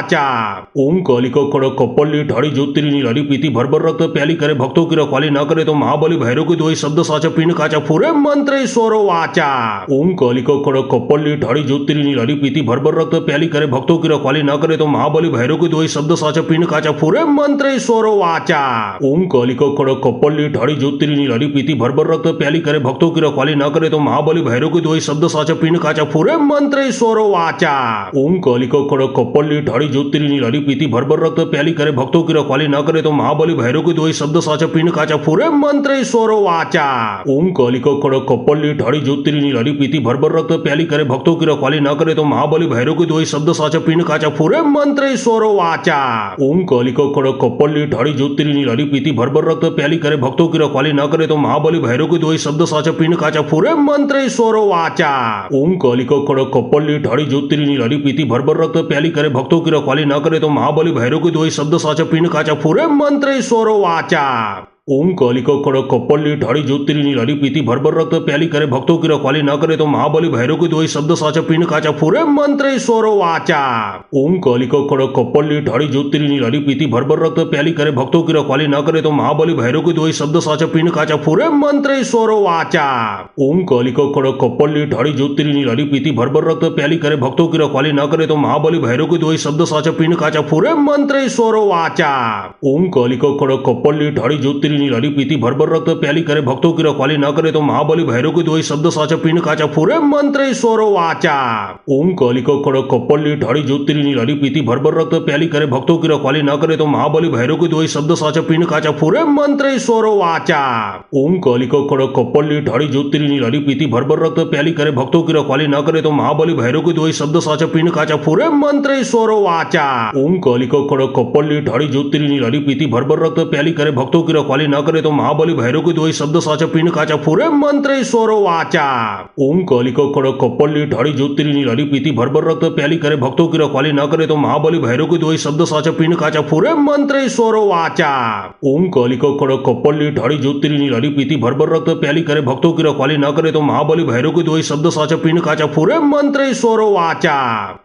ओम कालिका खड़क कपल्ली ठाड़ी ज्योतिरिनी लाड़ी पीती भरभर रक्त प्याली करे भक्तों की रखवाली न करे तो महाबली भैरव की दोई शब्द साचा पिंड काचा फुरे मंत्र स्वरो वाचा। ओम कालिका खड़क कपल्ली ठाड़ी ज्योतिरिनी लाड़ी पीती भरभर रक्त प्याली करे भक्तों की रखवाली न करे तो महाबली भैरव की दोई शब्द साचा पिंड काचा फुरे मंत्र स्वरो वाचा। ओम कालिका खड़क कपल्ली ठाड़ी ज्योतिरिनी लाड़ी पीती भरभर रक्त प्याली करे भक्तों की रखवाली न करे तो महाबली भैरव की दोई शब्द साचा पिंड काचा फुरे मंत्र स्वरो वाचा। ओम कालिका खड़क कपल्ली ठाड़ी ज्योतिरिनी लाड़ी पीती भरभर रक्त प्याली करे भक्तों की रखवाली न करे तो महाबली भैरव की दोई शब्द साचा पिंड काचा फुरे मंत्र स्वरो वाचा। ओम कालिका खड़क कपल्ली ठाड़ी ज्योतिरिनी लाड़ी पीती भरभर रक्त प्याली करे भक्तों की रखवाली न करे तो महाबली भैरव की दोई शब्द साचा पिंड काचा फुरे मंत्र स्वरो वाचा। ओम कालिका खड़क कपल्ली ठाड़ी ज्योतिरिनी लाड़ी पीती भरभर रक्त प्याली करे भक्तों की रखवाली न करे तो महाबली भैरव की दोई शब्द साचा पिंड काचा फुरे मंत्र स्वरो वाचा। ओम कालिका खड़क कपल्ली ठाड़ी ज्योतिरिनी लाड़ी पीती भरभर रक्त प्याली करे भक्तों की रखवाली न करे तो महाबली भैरव की दोई शब्द साचा पिंड काचा फुरे मंत्र स्वरो वाचा। ओम कालिका खड़क कपल्ली ठाड़ी ज्योतिरिनी लाड़ी पीती भरभर रक्त प्याली करे भक्तों की रखवाली न करे तो महाबली भैरव की दोई शब्द साचा पिंड काचा फुरे मंत्र स्वरो वाचा। ओम कालिका खड़क कपल्ली ठाड़ी ज्योतिरिनी लाड़ी पीती भरभर रक्त प्याली करे भक्तों की रखवाली न करे तो महाबली भैरव की दोई शब्द साचा पिंड काचा फुरे मंत्र स्वरो वाचा। ओम कालिका खड़क कपल्ली ठाड़ी ज्योतिरिनी लाड़ी पीती भरभर रक्त प्याली करे भक्तों की रखवाली न करे तो महाबली भैरव की दोई शब्द साचा पिंड काचा फुरे मंत्र स्वरो वाचा। ओम कालिका खड़क कपल्ली ठाड़ी ज्योतिरिनी लाड़ी पीती भरभर रक्त प्याली करे भक्तों की रखवाली न करे तो महाबली भैरव की दोई शब्द साचा पिंड काचा फुरे मंत्र स्वरो वाचा। ओम कालिका खड़क कपल्ली ठाड़ी ज्योतिरिनी लाड़ी पीती भरभर रक्त प्याली करे भक्तों की रखवाली न करे तो महाबली भैरव की दोई शब्द साचा पिंड काचा फुरे मंत्र स्वरो वाचा। ओम कालिका खड़क कपल्ली ठाड़ी ज्योतिरिनी लाड़ी पीती भरभर रक्त प्याली करे भक्तों की रखवाली न करे तो महाबली भैरव की दोई शब्द साचा पिंड काचा फुरे मंत्र स्वरो वाचा। ओम कालिका खड़क कपल्ली ठाड़ी ज्योतिरिनी लाड़ी पीती भरभर रक्त प्याली करे भक्तों की रखवाली न करे तो महाबली भैरव की दोई शब्द साचा पिंड काचा फुरे मंत्र स्वरो वाचा। ओम कालिका खड़क कपल्ली ठाड़ी ज्योतिरिनी लाड़ी पीती भरभर रक्त प्याली करे भक्तों की रखवाली न करे तो महाबली भैरव की दोई शब्द साचा पिंड काचा फुरे मंत्र स्वरो वाचा।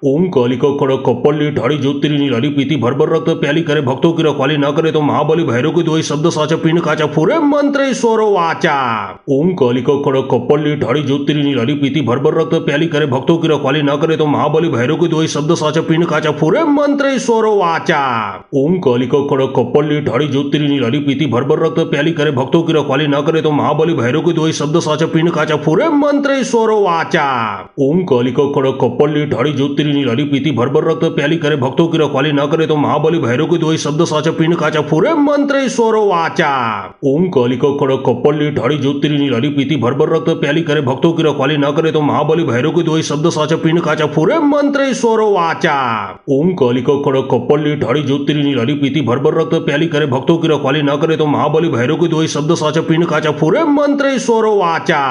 ओम कालिका खड़क कपल्ली ठाड़ी ज्योतिरिनी लाड़ी पीती भरभर रक्त प्याली करे भक्तों की रखवाली न करे तो महाबली भैरव की दोई शब्द साचा पिंड काचा फुरे मंत्र स्वरो वाचा। ओम कालिका कड़क कपल्ली ठाड़ी ज्योतिरिनी लाली पीती भरभर रक्त प्याली करे भक्तों की रखवाली न करे तो महाबली भैरव के दोई शब्द साचा पिंड काचा फुरे मंत्र स्वरो वाचा। ओम कालिका कड़क कपल्ली ठाड़ी ज्योतिरिनी लाली पीती भरभर रक्त प्याली करे भक्तों की रखवाली न करे तो महाबली भैरव के दोई शब्द साचा पिंड काचा फुरे मंत्र स्वरो वाचा। ओम कालिका कड़क कपल्ली ठाड़ी ज्योतिरिनी लाली पीती भरभर रक्त प्याली करे भक्तों की रखवाली न करे तो महाबली भैरव के दोई शब्द साचा पिंड काचा फुरे मंत्र स्वरो वाचा। ओम कालिका कड़क कपल्ली ठाड़ी ज्योतिरिनी लाली पीती भरभर रक्त प्याली करे भक्तों की रखवाली न करे तो महाबली भैरव के दोई शब्द साचा पिंड काचा फुरे मंत्र स्वरो वाचा। ओम कालिका कड़क कपल्ली ठाड़ी ज्योतिरिनी लाली पीती भरभर रक्त प्याली करे भक्तों की रखवाली न करे तो महाबली भैरव के दोई शब्द साचा पिंड काचा फुरे मंत्र स्वरो वाचा।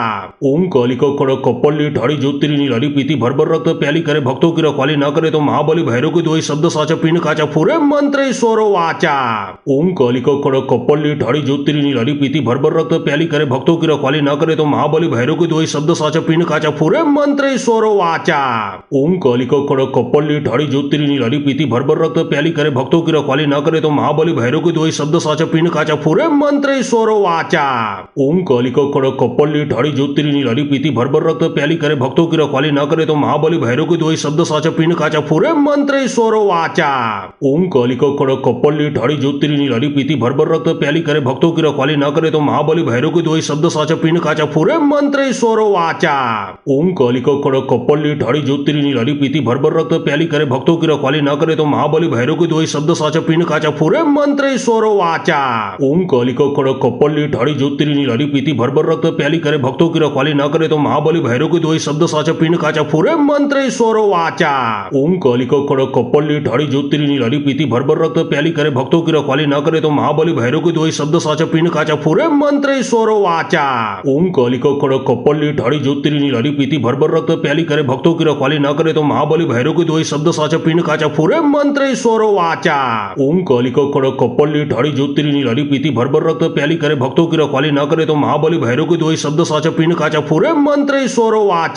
ओम कालिका कड़क कपल्ली ठाड़ी ज्योतिरिनी लाली पीती भरभर रक्त प्याली करे भक्तों की रखवाली न करे तो महाबली भैरव के दोई शब्द साचा पिंड काचा फुरे मंत्र स्वरो वाचा। ओम कालिका कड़क कपल्ली ठाड़ी ज्योतिरिनी लाली पीती भरभर रक्त प्याली करे भक्तों की रखवाली न करे तो महाबली भैरव के दोई शब्द साचा पिंड काचा फुरे मंत्र स्वरो वाचा। ओम कालिका कड़क कपल्ली ठाड़ी ज्योतिरिनी लाली पीती भरभर रक्त प्याली करे भक्तों की रखवाली न करे तो महाबली भैरव के दोई शब्द साचा पिंड काचा फुरे मंत्र स्वरो वाचा। ओम कालिका कड़क कपल्ली ठाड़ी ज्योतिरिनी लाली पीती भरभर रक्त प्याली करे भक्तों की रखवाली न करे तो महाबली भैरव के दोई शब्द साचा पिंड काचा फुरे मंत्र स्वरो वाचा। ओम कालिका कड़क कपल्ली ठाड़ी ज्योतिरिनी लाली पीती भरभर रक्त प्याली करे भक्तों की रखवाली न करे तो महाबली भैरव के दोई शब्द साचा पिंड काचा फुरे मंत्र स्वरो वाचा। ओम कालिका कड़क कपल्ली ठाड़ी ज्योतिरिनी लाली पीती भरभर रक्त प्याली करे भक्तों की रखवाली न करे तो महाबली भैरव के दोई शब्द साचा पिंड काचा फुरे मंत्र स्वरो वाचा। ओम कालिका कड़क कपल्ली ठाड़ी ज्योतिरिनी लाली पीती भरभर रक्त प्याली करे भक्तों की रखवाली न करे तो महाबली भैरव के दोई शब्द साचा पिंड काचा फुरे मंत्र स्वरो वाचा। ओम कालिका कड़क कपल्ली ठाड़ी ज्योतिरिनी लाली पीती भरभर रक्त प्याली करे भक्तों की रखवाली न करे तो महाबली भैरव के दोई शब्द साचा पिंड काचा फुरे मंत्र स्वरो वाचा। ओम कालिका कड़क कपल्ली ठाड़ी ज्योतिरिनी लाली पीती भरभर रक्त प्याली करे भक्तों की रखवाली न करे तो महाबली भैरव के दोई शब्द साचा पिंड काचा फुरे मंत्र स्वरो वाचा। ओम कालिका कड़क कपल्ली ठाड़ी ज्योतिरिनी लाली पीती भरभर रक्त प्याली करे भक्तों की रखवाली न करे तो महाबली भैरव के दोई शब्द साचा पिंड काचा फुरे मंत्र स्वरो वाचा। ओम कालिका कड़क कपल्ली ठाड़ी ज्योतिरिनी लाली पीती भरभर रक्त प्याली करे भक्तों की रखवाली न करे तो महाबली भैरव के दोई शब्द साचा पिंड काचा फुरे मंत्र स्वरो वाचा।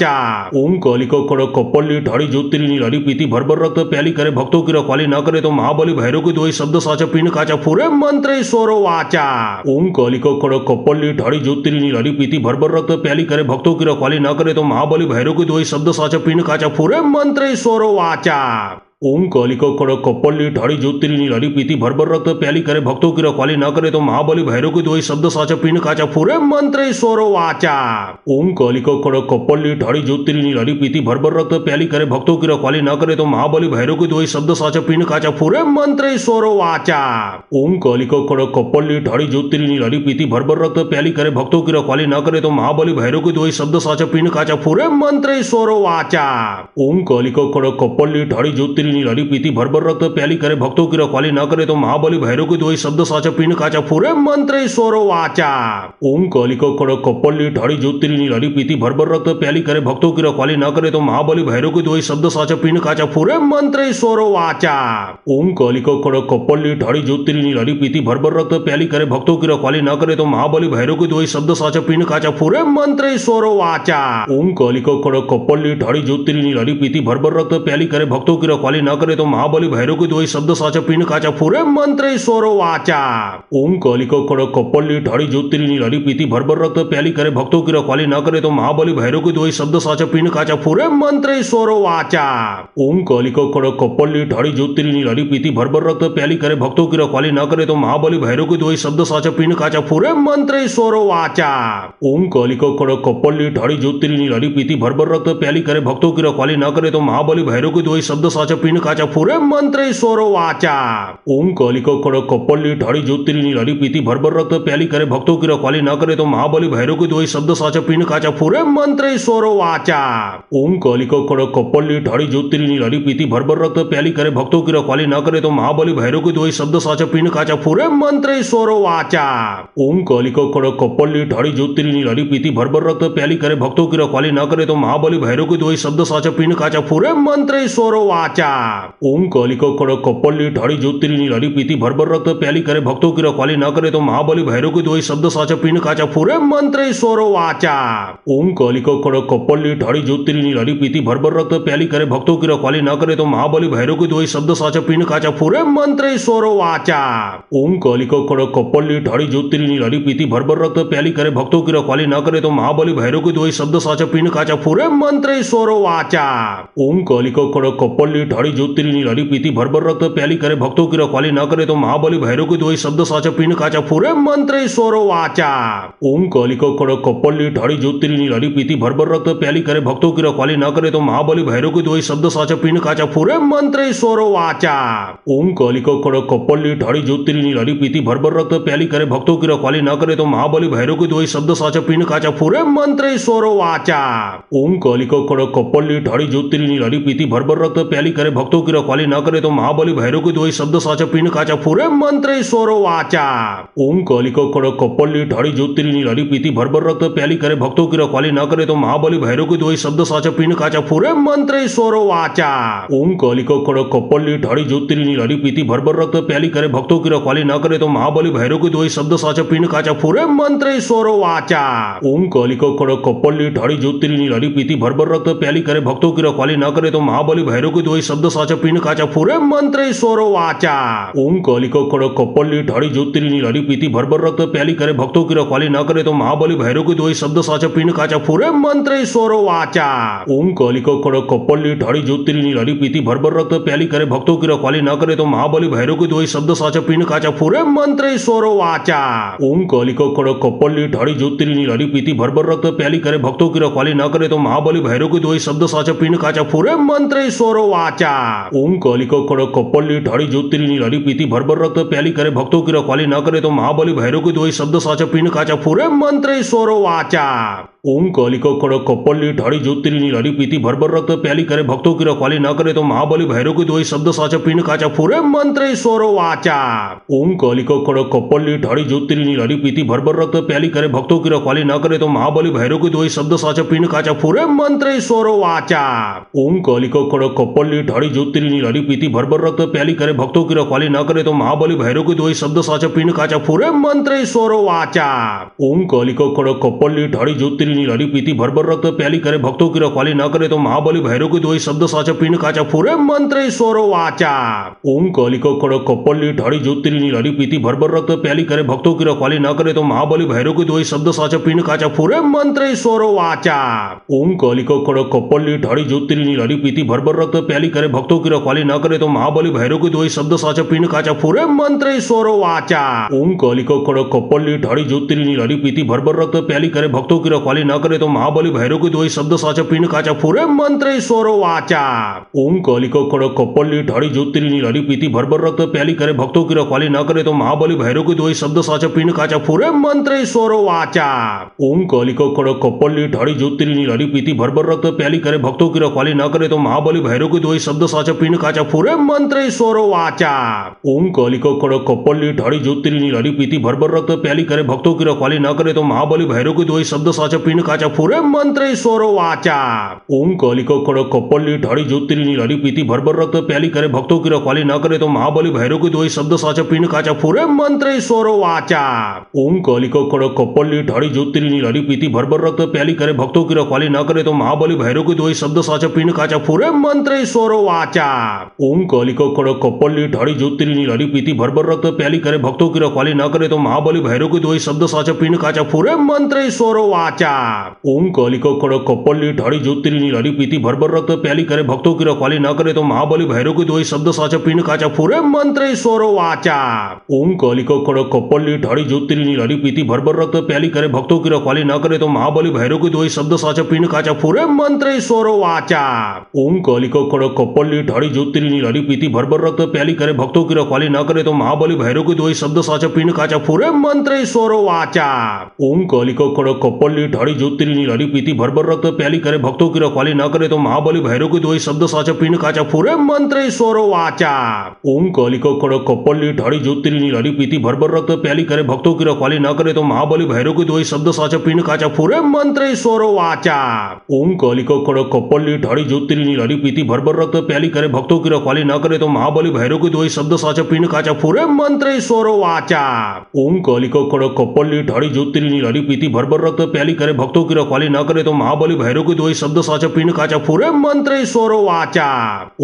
ओम कालिका कड़क कपल्ली ठाड़ी ज्योतिरिनी लाली पीती भरभर रक्त प्याली करे भक्तों की रखवाली न करे तो महाबली भैरव के दोई शब्द साचा पिंड काचा फुरे मंत्र स्वरो वाचा। ओम कालिका कड़क कपल्ली ठाड़ी ज्योतिरिनी लाली पीती भरभर रक्त प्याली करे भक्तों की रखवाली न करे तो महाबली भैरव के दोई शब्द साचा पिंड काचा फुरे मंत्र स्वरो वाचा। ओम कालिका कड़क कपल्ली ठाड़ी ज्योतिरिनी लाली पीती भरभर रक्त प्याली करे भक्तों की रखवाली न करे तो महाबली भैरव के दोई शब्द साचा पिंड काचा फुरे मंत्र स्वरो वाचा। ओम कालिका कड़क कपल्ली ठाड़ी ज्योतिरिनी लाली पीती भरभर रक्त प्याली करे भक्तों की रखवाली न करे तो महाबली भैरव के दोई शब्द साचा पिंड काचा फुरे मंत्र स्वरो वाचा। ओम कालिका कड़क कपल्ली ठाड़ी ज्योतिरिनी लाली पीती भरभर रक्त प्याली करे भक्तों की रखवाली न करे तो महाबली भैरव के दोई शब्द साचा पिंड काचा फुरे मंत्र स्वरो वाचा। ओम कालिका कड़क कपल्ली ठाड़ी ज्योतिरिनी लाली पीती भरभर रक्त प्याली करे भक्तों की रखवाली न करे तो महाबली भैरव के दोई शब्द साचा पिंड काचा फुरे मंत्र स्वरो वाचा। ओम कालिका कड़क कपल्ली ठाड़ी ज्योतिरिनी लाली पीती भरभर रक्त प्याली करे भक्तों की रखवाली न करे तो महाबली भैरव के दोई शब्द साचा पिंड काचा फुरे मंत्र स्वरो वाचा। ओम कालिका कड़क कपल्ली ठाड़ी ज्योतिरिनी लाली पीती भरभर रक्त प्याली करे भक्तों की रखवाली न करे तो महाबली भैरव के दोई शब्द साचा पिंड काचा फुरे मंत्र स्वरो वाचा। ओम कालिका कड़क कपल्ली ठाड़ी ज्योतिरिनी लाली पीती भरभर रक्त प्याली करे भक्तों की रखवाली न करे तो महाबली भैरव के दोई शब्द साचा पिंड काचा फुरे मंत्र स्वरो वाचा। ओम कालिका कड़क कपल्ली ठाड़ी ज्योतिरिनी लाली पीती भरभर रक्त प्याली करे भक्तों की रखवाली न करे तो महाबली भैरव के दोई शब्द साचा पिंड काचा फुरे मंत्र स्वरो वाचा। ओम कालिका कड़क कपल्ली ठाड़ी ज्योतिरिनी लाली पीती भरभर रक्त प्याली करे भक्तों की रखवाली न करे तो महाबली भैरव के दोई शब्द साचा पिंड काचा फुरे मंत्र स्वरो वाचा। ओम कालिका कड़क कपल्ली ठाड़ी ज्योतिरिनी लाली पीती भरभर रक्त प्याली करे भक्तों की रखवाली न करे तो महाबली भैरव के दोई शब्द साचा पिंड काचा फुरे मंत्र स्वरो वाचा। ओम कालिका कड़क कपल्ली ठाड़ी ज्योतिरिनी लाली पीती भरभर रक्त प्याली करे भक्तों की रखवाली न करे तो महाबली भैरव के दोई शब्द साचा पिंड काचा फुरे मंत्र स्वरो वाचा। ओम कालिका कड़क कपल्ली ठाड़ी ज्योतिरिनी लाली पीती भरभर रक्त प्याली करे भक्तों की रखवाली न करे तो महाबली भैरव के दोई शब्द साचा पिंड काचा फुरे मंत्र स्वरो वाचा। ओम कालिका कड़क कप्पली ठाड़ी ज्योतिरिनी लारी पीती भर रक्त प्याली करे भक्तों की रखवाली ना करे तो महाबली भैरव के दोई शब्द साचा पीन काचा फूरे मंत्र स्वरो वाचा। ओम कालिका कड़क कप्पली ठाड़ी ज्योतिरिनी लारी पीती भर रक्त प्याली करे भक्तों की रखवाली ना करे तो महाबली भैरव के दोई शब्द साचा पीन काचा फूरे मंत्र स्वरो वाचा। ओम कालिका कड़क कप्पली ठाड़ी ज्योतिरिनी लारी पीती भर रक्त प्याली करे भक्तों की रखवाली ना करे तो महाबली भैरव के दोई शब्द साचा पीन काचा फूरे मंत्र स्वरो वाचा। ओम कालिका कड़क कप्पली ठाड़ी ज्योतिरिनी लारी पीती भर रक्त प्याली करे भक्तों की रखवाली ना करे तो महाबली भैरव के दोई शब्द साचा पीन काचा फूरे मंत्र स्वरो वाचा। ओम कालिका कड़क कप्पली ठाड़ी ज्योतिरिनी लारी पीती भर रक्त प्याली करे भक्तों की रखवाली ना करे तो महाबली भैरव के दोई शब्द साचा पीन काचा फूरे मंत्र स्वरो वाचा। ओम कालिका कड़क कप्पली ठाड़ी ज्योतिरिनी लारी पीती भर रक्त प्याली करे भक्तों की रखवाली ना करे तो महाबली भैरव के दोई शब्द साचा पीन काचा फूरे मंत्र स्वरो वाचा। ओम कालिका कड़क कप्पली ठाड़ी ज्योतिरिनी लारी पीती भर रक्त प्याली करे भक्तों की रखवाली ना करे तो महाबली भैरव के दोई शब्द साचा पीन काचा फूरे मंत्र स्वरो वाचा। ओम कालिका कड़क कप्पली ठाड़ी ज्योतिरिनी लारी पीती भर रक्त प्याली करे भक्तों की रखवाली ना करे तो महाबली भैरव के दोई शब्द साचा पीन काचा फूरे मंत्र स्वरो वाचा। ओम कालिका कड़क कप्पली ठाड़ी ज्योतिरिनी लारी पीती भर रक्त प्याली करे भक्तों की रखवाली ना करे तो महाबली भैरव के दोई शब्द साचा पीन काचा फूरे मंत्र स्वरो वाचा। ओम कालिका कड़क कप्पली ठाड़ी ज्योतिरिनी लारी पीती भर रक्त प्याली करे भक्तों की रखवाली ना करे तो महाबली भैरव के दोई शब्द साचा पीन काचा फूरे मंत्र स्वरो वाचा। ओम कालिका कड़क कप्पली ठाड़ी ज्योतिरिनी लारी पीती भर रक्त प्याली करे भक्तों की रखवाली ना करे तो महाबली भैरव के दोई शब्द साचा पीन काचा फूरे मंत्र स्वरो वाचा। ओम कालिका कड़क कप्पली ठाड़ी ज्योतिरिनी लारी पीती भर रक्त प्याली करे भक्तों की रखवाली ना करे तो महाबली भैरव के दोई शब्द साचा पीन काचा फूरे मंत्र स्वरो वाचा। ओम कालिका कड़क कप्पली ठाड़ी ज्योतिरिनी लारी पीती भर रक्त प्याली करे भक्तों की रखवाली ना करे तो महाबली भैरव के दोई शब्द साचा पीन काचा फूरे मंत्र स्वरो वाचा। ओम कालिका कड़क कप्पली ठाड़ी ज्योतिरिनी लारी पीती भर रक्त प्याली करे भक्तों की रखवाली ना करे तो महाबली भैरव के दोई शब्द साचा पीन काचा फूरे मंत्र स्वरो वाचा। ओम कालिका कड़क कप्पली ठाड़ी ज्योतिरिनी लारी पीती भर रक्त प्याली करे भक्तों की रखवाली ना करे तो महाबली भैरव के दोई शब्द साचा पीन काचा फूरे मंत्र स्वरो वाचा। ओम कालिका कड़क कप्पली ठाड़ी ज्योतिरिनी लारी पीती भर रक्त प्याली करे भक्तों की रखवाली ना करे तो महाबली भैरव के दोई शब्द साचा पीन काचा फूरे मंत्र स्वरो वाचा। ओम कालिका कड़क कप्पली ठाड़ी ज्योतिरिनी लारी पीती भर रक्त प्याली करे भक्तों की रखवाली ना करे तो महाबली भैरव के दोई शब्द साचा पीन काचा फूरे मंत्र स्वरो वाचा। ओम कालिका कड़क कप्पली ठाड़ी ज्योतिरिनी लारी पीती भर रक्त प्याली करे भक्तों की रखवाली ना करे तो महाबली भैरव के दोई शब्द साचा पीन काचा फूरे मंत्र स्वरो वाचा। ओम कालिका कड़क कप्पली ठाड़ी ज्योतिरिनी लारी पीती भर रक्त प्याली करे भक्तों की रखवाली ना करे तो महाबली भैरव के दोई शब्द साचा पीन काचा फूरे मंत्र स्वरो वाचा। ओम कालिका कड़क कप्पली ठाड़ी ज्योतिरिनी लारी पीती भर रक्त प्याली करे भक्तों की रखवाली ना करे तो महाबली भैरव के दोई शब्द साचा पीन काचा फूरे मंत्र स्वरो वाचा। ओम कालिका कड़क कप्पली ठाड़ी ज्योतिरिनी लारी पीती भर रक्त प्याली करे भक्तों की रखवाली ना करे तो महाबली भैरव के दोई शब्द साचा पीन काचा फूरे मंत्र स्वरो वाचा। ओम कालिका कड़क कप्पली ठाड़ी ज्योतिरिनी लारी पीती भर रक्त प्याली करे भक्तों की रखवाली ना करे तो महाबली भैरव के दोई शब्द साचा पीन काचा फूरे मंत्र स्वरो वाचा। ओम कालिका कड़क कप्पली ठाड़ी ज्योतिरिनी लारी पीती भर रक्त प्याली करे भक्तों की रखवाली ना करे तो महाबली भैरव के दोई शब्द साचा पीन काचा फूरे मंत्र स्वरो वाचा। ओम कालिका कड़क कप्पली ठाड़ी ज्योतिरिनी लारी पीती भर रक्त प्याली करे भक्तों की रखवाली ना करे तो महाबली भैरव के दोई शब्द साचा पीन काचा फूरे मंत्र स्वरो वाचा। ओम कालिका कड़क कप्पली ठाड़ी ज्योतिरिनी लारी पीती भर रक्त प्याली करे भक्तों की रखवाली ना करे तो महाबली भैरव के दोई शब्द साचा पीन काचा फूरे मंत्र स्वरो वाचा। ओम कालिका कड़क कप्पली ठाड़ी ज्योतिरिनी लारी पीती भर रक्त प्याली करे भक्तों की रखवाली ना करे तो महाबली भैरव के दोई शब्द साचा पीन काचा फूरे मंत्र स्वरो वाचा। ओम कालिका कड़क कप्पली ठाड़ी ज्योतिरिनी लारी पीती भर रक्त प्याली करे भक्तों की रखवाली ना करे तो महाबली भैरव के दोई शब्द साचा पीन काचा फूरे मंत्र स्वरो वाचा। ओम कालिका कड़क कप्पली ठाड़ी ज्योतिरिनी लारी पीती भर रक्त प्याली करे भक्तों की रखवाली ना करे तो महाबली भैरव के दोई शब्द साचा पीन काचा फूरे मंत्र स्वरो वाचा। ओम कालिका कड़क कप्पली ठाड़ी ज्योतिरिनी लारी पीती भर रक्त प्याली करे भक्तों की रखवाली ना करे तो महाबली भैरव के दोई शब्द साचा पीन काचा फूरे मंत्र स्वरो वाचा। ओम कालिका कड़क कप्पली ठाड़ी ज्योतिरिनी लारी पीती भर रक्त प्याली करे भक्तों की रखवाली ना करे तो महाबली भैरव के दोई शब्द साचा पीन काचा फूरे मंत्र स्वरो वाचा। ओम कालिका कड़क कप्पली ठाड़ी ढाड़ी ज्योतिरी नीलारी पीती भर भर रक्त प्याली करे भक्तों की रखवाली ना करे तो महाबली भैरव की दोई शब्द साचा पिंड काचा फूरे मंत्र ईश्वरो वाचा। ओम कालिका खड़क कपल्ली ढाड़ी ज्योतिरी नीलारी पीती भर भर रक्त प्याली करे भक्तों की रखवाली ना करे तो महाबली भैरव की दोई शब्द साचा पिंड काचा फूरे मंत्र ईश्वरो वाचा। ओम कालिका खड़क कपल्ली ढाड़ी ज्योतिरी नीलारी पीती भर भर रक्त प्याली करे भक्तों की रखवाली ना करे तो महाबली भैरव की दोई शब्द साचा पिंड काचा फूरे मंत्र ईश्वरो वाचा। ओम कालिका खड़क कपल्ली ढाड़ी ज्योतिरी नीलारी पीती भर भर रक्त प्याली करे भक्तों की रखवाली ना करे तो महाबली भैरव की दोई शब्द साचा पिंड काचा फूरे मंत्र ईश्वरो वाचा।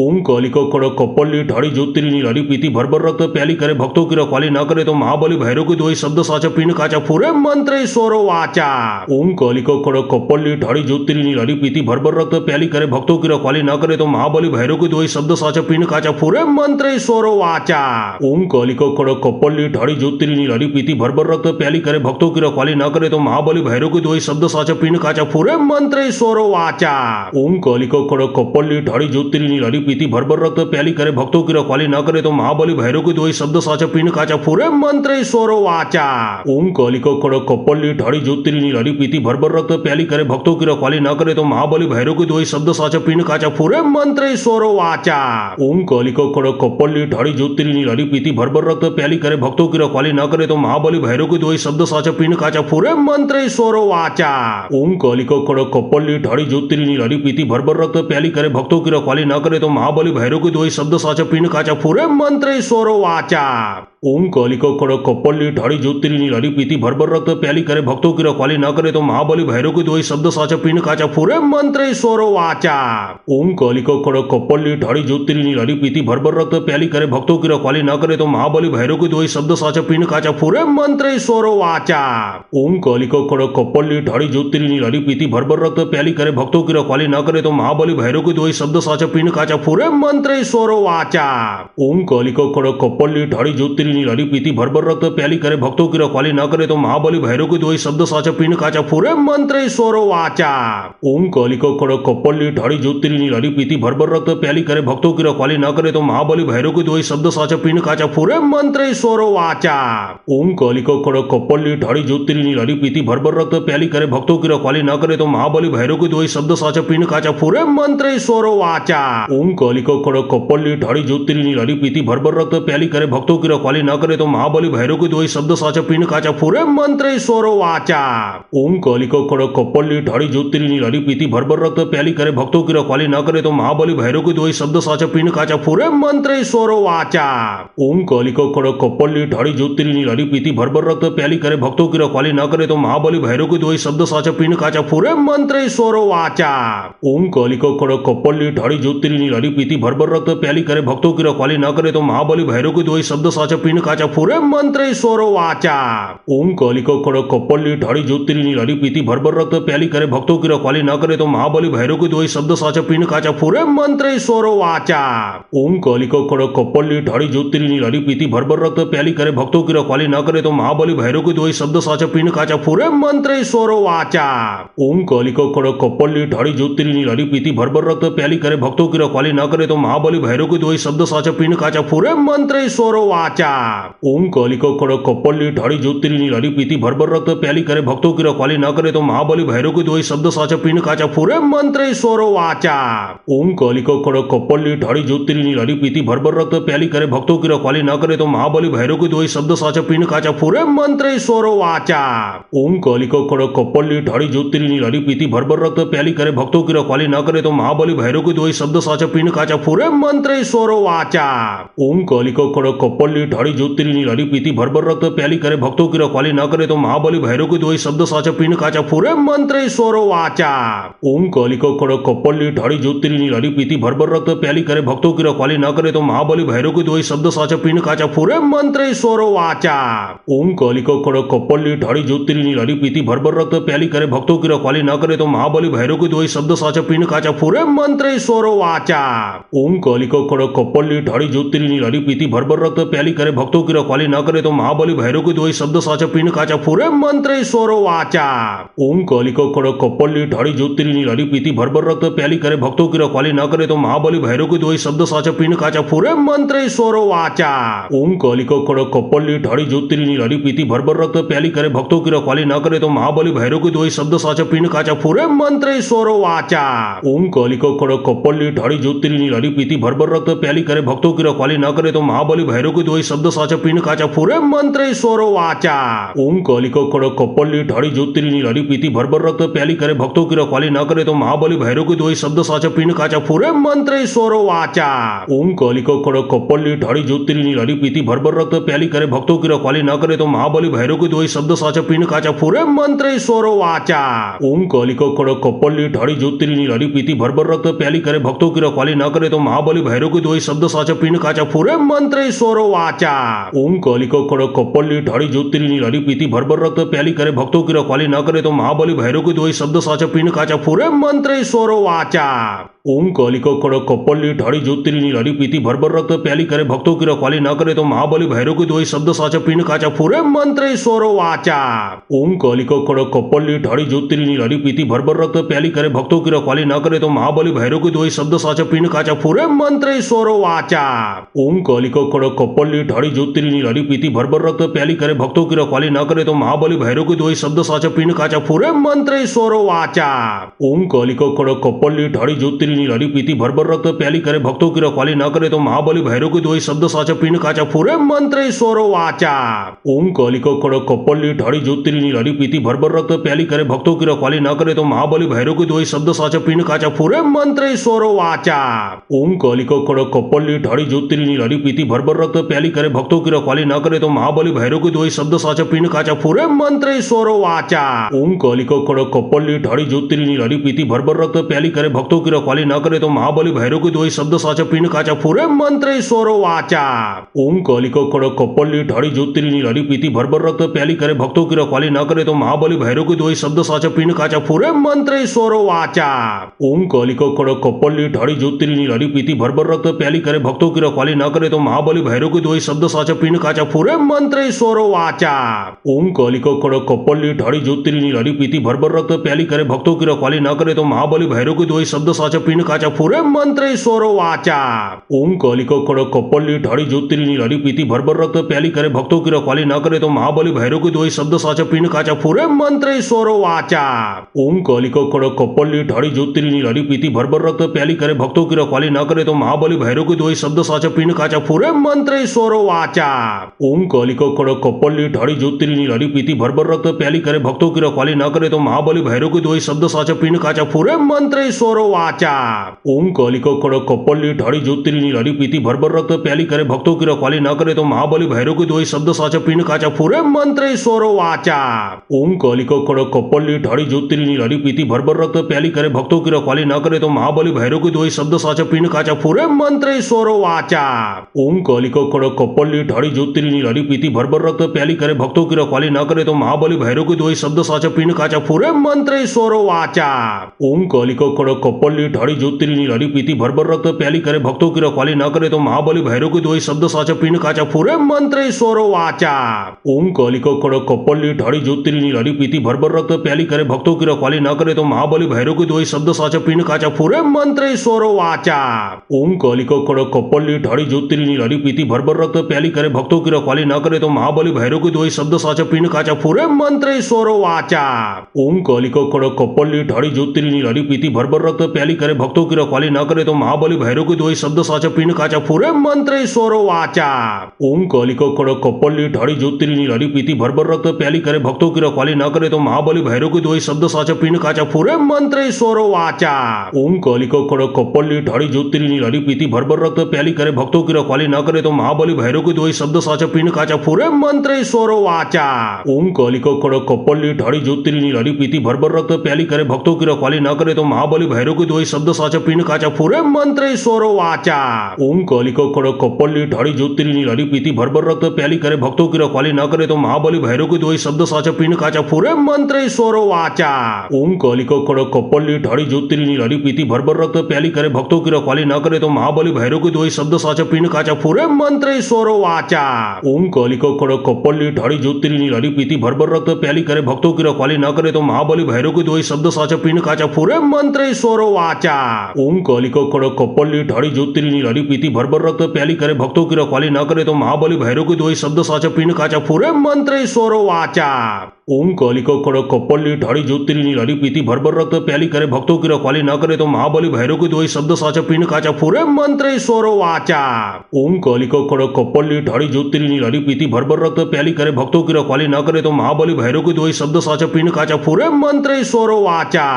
ओम कालिका खड़क कपल्ली ढाड़ी ज्योतिरी नीलारी पीती भर भर रक्त प्याली करे भक्तों की रखवाली ना करे तो महाबली भैरव की दोई शब्द साचा पिंड काचा फूरे मंत्र ईश्वरो वाचा। ओम कालिका खड़क कपल्ली ढाड़ी ज्योतिरी नीलारी पीती भर भर रक्त प्याली करे भक्तों की रखवाली ना करे तो महाबली भैरव की दोई शब्द साचा पिंड काचा फूरे मंत्र ईश्वरो वाचा। ओम कालिका खड़क कपल्ली ढाड़ी ज्योतिरी नीलारी पीती भर भर रक्त प्याली करे भक्तों की रखवाली ना करे तो महाबली भैरव की दोई शब्द साचा पिंड काचा फूरे मंत्र ईश्वरो वाचा। ओम कालिका खड़क कपल्ली ढाड़ी ज्योतिरी नीलारी पीती भर भर रक्त प्याली करे भक्तों की रखवाली ना करे तो महाबली भैरव की दोई शब्द साचा पिंड काचा फूरे मंत्र ईश्वरो वाचा। ओम कालिका खड़क कपल्ली ढाड़ी ज्योतिरी नीलारी पीती भर भर रक्त प्याली करे भक्तों की रखवाली ना करे तो महाबली भैरव की दोई शब्द साचा पिंड काचा फूरे मंत्र ईश्वरो वाचा। ओम कालिका खड़क कपल्ली ढाड़ी ज्योतिरी नीलारी पीती भर भर रक्त प्याली करे भक्तों की रखवाली ना करे तो महाबली भैरव की दोई शब्द साचा पिंड काचा फूरे मंत्र ईश्वरो वाचा। ओम कालिका खड़क कपल्ली ढाड़ी ज्योतिरी नीलारी पीती भर भर रक्त प्याली करे भक्तों की रखवाली ना करे तो महाबली भैरव की दोई शब्द साचा पिंड काचा फूरे मंत्र ईश्वरो वाचा। ओम कालिका खड़क कपल्ली ढाड़ी ज्योतिरी नीलारी पीती भर भर रक्त प्याली करे भक्तों की रखवाली ना करे तो महाबली भैरव की दोई शब्द साचा पिंड काचा फूरे मंत्र ईश्वरो वाचा। ओम कालिका खड़क कपल्ली ढाड़ी ज्योतिरी नीलारी पीती भर भर रक्त प्याली करे भक्तों की रखवाली ना करे तो महाबली भैरव की दोई शब्द साचा पिंड काचा फूरे मंत्र ईश्वरो वाचा। ओम कालिका खड़क कपल्ली ढाड़ी ज्योतिरी नीलारी पीती भर भर रक्त प्याली करे भक्तों की रखवाली ना करे तो महाबली भैरव की दोई शब्द साचा पिंड काचा फूरे मंत्र ईश्वरो वाचा। ओम कालिका खड़क कपल्ली ढाड़ी ज्योतिरी नीलारी पीती भर भर रक्त प्याली करे भक्तों की रखवाली ना करे तो महाबली भैरव की दोई शब्द साचा पिंड काचा फूरे मंत्र ईश्वरो वाचा। ओम कालिका खड़क कपल्ली ढाड़ी ज्योतिरी नीलारी पीती भर भर रक्त प्याली करे भक्तों की रखवाली ना करे तो महाबली भैरव की दोई शब्द साचा पिंड काचा फूरे मंत्र ईश्वरो वाचा। ओम कालिका खड़क कपल्ली ढाड़ी ज्योतिरी नीलारी पीती भर भर रक्त प्याली करे भक्तों की रखवाली ना करे तो महाबली भैरव की दोई शब्द साचा पिंड काचा फूरे मंत्र ईश्वरो वाचा। ओम कालिका खड़क कपल्ली ढाड़ी ज्योतिरी नीलारी पीती भर भर रक्त प्याली करे भक्तों की रखवाली ना करे तो महाबली भैरव की दोई शब्द साचा पिंड काचा फूरे मंत्र ईश्वरो वाचा। ओम कालिका खड़क कपल्ली ढाड़ी ज्योतिरी नीलारी पीती भर भर रक्त प्याली करे भक्तों की रखवाली ना करे तो महाबली भैरव की दोई शब्द साचा पिंड काचा फूरे मंत्र ईश्वरो वाचा। ओम कालिका खड़क कपल्ली ढाड़ी ज्योतिरी नीलारी पीती भर भर रक्त प्याली करे भक्तों की रखवाली ना करे तो महाबली भैरव की दोई शब्द साचा पिंड काचा फूरे मंत्र ईश्वरो वाचा। ओम कालिका खड़क कपल्ली ढाड़ी ज्योतिरी नीलारी पीती भर भर रक्त प्याली करे भक्तों की रखवाली ना करे तो महाबली भैरव की दोई शब्द साचा पिंड काचा फूरे मंत्र ईश्वरो वाचा। ओम कालिका खड़क कपल्ली ढाड़ी ज्योतिरी नीलारी पीती भर भर रक्त प्याली करे भक्तों की रखवाली ना करे तो महाबली भैरव की दोई शब्द साचा पिंड काचा फूरे मंत्र ईश्वरो वाचा। ओम कालिका खड़क कपल्ली ढाड़ी ज्योतिरी नीलारी पीती भर भर रक्त प्याली करे भक्तों की रखवाली ना करे तो महाबली भैरव की दोई शब्द साचा पिंड काचा फूरे मंत्र ईश्वरो वाचा। ओम कालिका खड़क कपल्ली ढाड़ी ज्योतिरी नीलारी पीती भर भर रक्त प्याली करे भक्तों की रखवाली ना करे तो महाबली भैरव की दोई शब्द साचा पिंड काचा फूरे मंत्र ईश्वरो वाचा। ओम कालिका खड़क कपल्ली ढाड़ी ज्योतिरी नीलारी पीती भर भर रक्त प्याली करे भक्तों की रखवाली ना करे तो महाबली भैरव की दोई शब्द साचा पिंड काचा फूरे मंत्र ईश्वरो वाचा। ओम कालिका खड़क कपल्ली ढाड़ी ज्योतिरी नीलारी पीती भर भर रक्त प्याली करे भक्तों की रखवाली ना करे तो महाबली भैरव की दोई शब्द साचा पिंड काचा फूरे मंत्र ईश्वरो वाचा। ओम कालिका खड़क कपल्ली ढाड़ी ज्योतिरी नीलारी पीती भर भर रक्त प्याली करे भक्तों की रखवाली ना करे तो महाबली भैरव की दोई शब्द साचा पिंड काचा फूरे मंत्र ईश्वरो वाचा। ओम कालिका खड़क कपल्ली ढाड़ी ज्योतिरी नीलारी पीती भर भर रक्त प्याली करे भक्तों की रखवाली ना करे तो महाबली भैरव की दोई शब्द साचा पिंड काचा फूरे मंत्र ईश्वरो वाचा। ओम कालिका खड़क कपल्ली ढाड़ी ज्योतिरी नीलारी पीती भर भर रक्त प्याली करे भक्तों की रखवाली ना करे तो महाबली भैरव की दोई शब्द साचा पिंड काचा फूरे मंत्र ईश्वरो वाचा। ओम कालिका खड़क कपल्ली ढाड़ी ज्योतिरी नीलारी पीती भर भर रक्त प्याली करे भक्तों की रखवाली ना करे तो महाबली भैरव की दोई शब्द साचा पिंड काचा फूरे मंत्र ईश्वरो वाचा। ओम कालिका खड़क कपल्ली ढाड़ी ज्योतिरी नीलारी पीती भर भर रक्त प्याली करे भक्तों की रखवाली न करे तो महाबली भैरव के दोई शब्द साचा पिंड काचा फुरे मंत्र ईश्वरो वाचा। ओम कालिका खड़क कपल्ली ठाड़ी ज्योतिरिनी लारी पीती भरभर रक्त प्याली करे भक्तों की रखवाली न करे तो महाबली भैरव के दोई शब्द साचा पिंड काचा फुरे मंत्र ईश्वरो वाचा। ओम कालिका खड़क कपल्ली ठाड़ी ज्योतिरिनी लारी पीती भरभर रक्त प्याली करे भक्तों की रखवाली न करे तो महाबली भैरव के दोई शब्द साचा पिंड काचा फुरे मंत्र ईश्वरो वाचा। ओम कालिका खड़क कपल्ली ठाड़ी ज्योतिरिनी लारी पीती भरभर रक्त प्याली करे भक्तों की रखवाली न करे तो महाबली भैरव के दोई शब्द साचा पिंड काचा फुरे मंत्र ईश्वरो वाचा। ओम कालिका खड़क कपल्ली ठाड़ी ज्योतिरिनी लारी पीती भरभर रक्त प्याली करे भक्तों की रखवाली न करे तो महाबली भैरव के दोई शब्द साचा पिंड काचा फुरे मंत्र ईश्वरो वाचा। ओम कालिका खड़क कपल्ली ठाड़ी ज्योतिरिनी लारी पीती भरभर रक्त प्याली करे भक्तों की रखवाली न करे तो महाबली भैरव के दोई शब्द साचा पिंड काचा फुरे मंत्र ईश्वरो वाचा। ओम कालिका खड़क कपल्ली ठाड़ी ज्योतिरिनी लारी पीती भरभर रक्त प्याली करे भक्तों की रखवाली न करे तो महाबली भैरव के दोई शब्द साचा पिंड काचा फुरे मंत्र ईश्वरो वाचा। ओम कालिका खड़क कपल्ली ठाड़ी ज्योतिरिनी लारी पीती भरभर रक्त प्याली करे भक्तों की रखवाली न करे तो महाबली भैरव के दोई शब्द साचा पिंड काचा फुरे मंत्र ईश्वरो वाचा। ओम कालिका खड़क कपल्ली ठाड़ी ज्योतिरिनी लारी पीती भरभर रक्त प्याली करे भक्तों की रखवाली न करे तो महाबली भैरव के दोई शब्द साचा पिंड काचा फुरे मंत्र ईश्वरो वाचा। ओम कालिका खड़क कपल्ली ठाड़ी ज्योतिरिनी लारी पीती भरभर रक्त प्याली करे भक्तों की रखवाली न करे तो महाबली भैरव के दोई शब्द साचा पिंड काचा फुरे मंत्र ईश्वरो वाचा। ओम कालिका खड़क कपल्ली ठाड़ी ज्योतिरिनी लारी पीती भरभर रक्त प्याली करे भक्तों की रखवाली न करे तो महाबली भैरव के दोई शब्द साचा पिंड काचा फुरे मंत्र ईश्वरो वाचा। ओम कालिका खड़क कपल्ली ठाड़ी ज्योतिरिनी लारी पीती भरभर रक्त प्याली करे भक्तों की रखवाली न करे तो महाबली भैरव के दोई शब्द साचा पिंड काचा फुरे मंत्र ईश्वरो वाचा। ओम कालिका खड़क कपल्ली ठाड़ी ज्योतिरिनी लारी पीती भरभर रक्त प्याली करे भक्तों की रखवाली न करे तो महाबली भैरव के दोई शब्द साचा पिंड काचा फुरे मंत्र ईश्वरो वाचा। ओम कालिका खड़क कपल्ली ठाड़ी ज्योतिरिनी लारी पीती भरभर रक्त प्याली करे भक्तों की रखवाली न करे तो महाबली भैरव के दोई शब्द साचा पिंड काचा फुरे मंत्र ईश्वरो वाचा। ओम कालिका खड़क कपल्ली ठाड़ी ज्योतिरिनी लारी पीती भरभर रक्त प्याली करे भक्तों की रखवाली न करे तो महाबली भैरव के दोई शब्द साचा पिंड काचा फुरे मंत्र ईश्वरो वाचा। ओम कालिका खड़क कपल्ली ठाड़ी ज्योतिरिनी लारी पीती भरभर रक्त प्याली करे भक्तों की रखवाली न करे तो महाबली भैरव के दोई शब्द साचा पिंड काचा फुरे मंत्र ईश्वरो वाचा। ओम कालिका खड़क कपल्ली ठाड़ी ज्योतिरिनी लारी पीती भरभर रक्त प्याली करे भक्तों की रखवाली न करे तो महाबली भैरव के दोई शब्द साचा पिंड काचा फुरे मंत्र ईश्वरो वाचा। ओम कालिका खड़क कपल्ली ठाड़ी ज्योतिरिनी लारी पीती भरभर रक्त प्याली करे भक्तों की रखवाली न करे तो महाबली भैरव के दोई शब्द साचा पिंड काचा फुरे मंत्र ईश्वरो वाचा। ओम कालिका खड़क कपल्ली ठाड़ी ज्योतिरिनी लारी पीती भरभर रक्त प्याली करे भक्तों की रखवाली न करे तो महाबली भैरव के दोई शब्द साचा पिंड काचा फुरे मंत्र ईश्वरो वाचा। ओम कालिका खड़क कपल्ली ठाड़ी ज्योतिरिनी लारी पीती भरभर रक्त प्याली करे भक्तों की रखवाली न करे तो महाबली भैरव के दोई शब्द साचा पिंड काचा फुरे मंत्र ईश्वरो वाचा। ओम कालिका खड़क कपल्ली ठाड़ी ज्योतिरिनी लारी पीती भरभर रक्त प्याली करे भक्तों की रखवाली न करे तो महाबली भैरव के दोई शब्द साचा पिंड काचा फुरे मंत्र ईश्वरो वाचा। ओम कालिका खड़क कपल्ली ठाड़ी ज्योतिरिनी लारी पीती भरभर रक्त प्याली करे भक्तों की रखवाली न करे तो महाबली भैरव के दोई शब्द साचा पिंड काचा फुरे मंत्र ईश्वरो वाचा। ओम कालिका खड़क कपल्ली ठाड़ी ज्योतिरिनी लारी पीती भरभर रक्त प्याली करे भक्तों की रखवाली न करे तो महाबली भैरव के दोई शब्द साचा पिंड काचा फुरे मंत्र ईश्वरो वाचा। ओम कालिका खड़क कपल्ली ठाड़ी ज्योतिरिनी लारी पीती भरभर रक्त प्याली करे भक्तों की रखवाली न करे तो महाबली भैरव के दोई शब्द साचा पिंड काचा फुरे मंत्र ईश्वरो वाचा। ओम कालिका खड़क कपल्ली ठाड़ी ज्योतिरिनी लारी पीती भरभर रक्त प्याली करे भक्तों की रखवाली न करे तो महाबली भैरव के दोई शब्द साचा पिंड काचा फुरे मंत्र ईश्वरो वाचा। ओम कालिका खड़क कपल्ली ठाड़ी ज्योतिरिनी लारी पीती भरभर रक्त प्याली करे भक्तों की रखवाली न करे तो महाबली भैरव के दोई शब्द साचा पिंड काचा फुरे मंत्र ईश्वरो वाचा। ओम कालिका खड़क कपल्ली ठाड़ी ज्योतिरिनी लारी पीती भरभर रक्त प्याली करे भक्तों की रखवाली न करे तो महाबली भैरव के दोई शब्द साचा पिंड काचा फुरे मंत्र ईश्वरो वाचा। ओम कालिका खड़क कपल्ली ठाड़ी ज्योतिरिनी लारी पीती भरभर रक्त प्याली करे भक्तों की रखवाली न करे तो महाबली भैरव के दोई शब्द साचा पिंड काचा फुरे मंत्र ईश्वरो वाचा। ओम कालिका खड़क कपल्ली ठाड़ी ज्योतिरिनी लारी पीती भरभर रक्त प्याली करे भक्तों की रखवाली न करे तो महाबली भैरव के दोई शब्द साचा पिंड काचा फुरे मंत्र ईश्वरो वाचा। ओम कालिका खड़क कपल्ली ठाड़ी ज्योतिरिनी लारी पीती भरभर रक्त प्याली करे भक्तों की रखवाली न करे तो महाबली भैरव के दोई शब्द साचा पिंड काचा फुरे मंत्र ईश्वरो वाचा। ओम कालिका खड़क कपल्ली ठाड़ी ज्योतिरिनी लारी पीती भरभर रक्त प्याली करे भक्तों की रखवाली न करे तो महाबली भैरव के दोई शब्द साचा पिंड काचा फुरे मंत्र ईश्वरो वाचा। ओम कालिका खड़क कपल्ली ठाड़ी ज्योतिरिनी लारी पीती भरभर रक्त प्याली करे भक्तों की रखवाली न करे तो महाबली भैरव के दोई शब्द साचा पिंड काचा फुरे मंत्र ईश्वरो वाचा। ओम कालिका खड़क कपल्ली ठाड़ी ज्योतिरिनी लारी पीती भरभर रक्त प्याली करे भक्तों की रखवाली न करे तो महाबली भैरव के दोई शब्द साचा पिंड काचा फुरे मंत्र ईश्वरो स्वरो वाचा। ओम कालिका कड़क कप्पली ठाड़ी ज्योतिरिनी लाड़ी पीती भरभर रक्त प्याली करे भक्तों की रखवाली न करे तो महाबली भैरव के दोई शब्द साचा पिंड काचा फूरे मंत्र स्वरो वाचा। ओम कालिका कड़क कप्पली ठाड़ी ज्योतिरिनी लाड़ी पीती भरभर रक्त प्याली करे भक्तों की रखवाली न करे तो महाबली भैरव के दोई शब्द साचा पिंड काचा फूरे मंत्र स्वरो वाचा। ओम कालिका कड़क कप्पली ठाड़ी ज्योतिरिनी लाड़ी पीती भरभर रक्त प्याली करे भक्तों की रखवाली न करे तो महाबली भैरव के दोई शब्द साचा पिंड काचा फूरे मंत्र स्वरो वाचा। ओम कालिका कड़क कप्पली ठाड़ी ज्योतिरिनी लाड़ी पीती भरभर रक्त प्याली करे भक्तों की रखवाली न करे तो महाबली भैरव के दोई शब्द साचा पिंड काचा फूरे मंत्र स्वरो वाचा।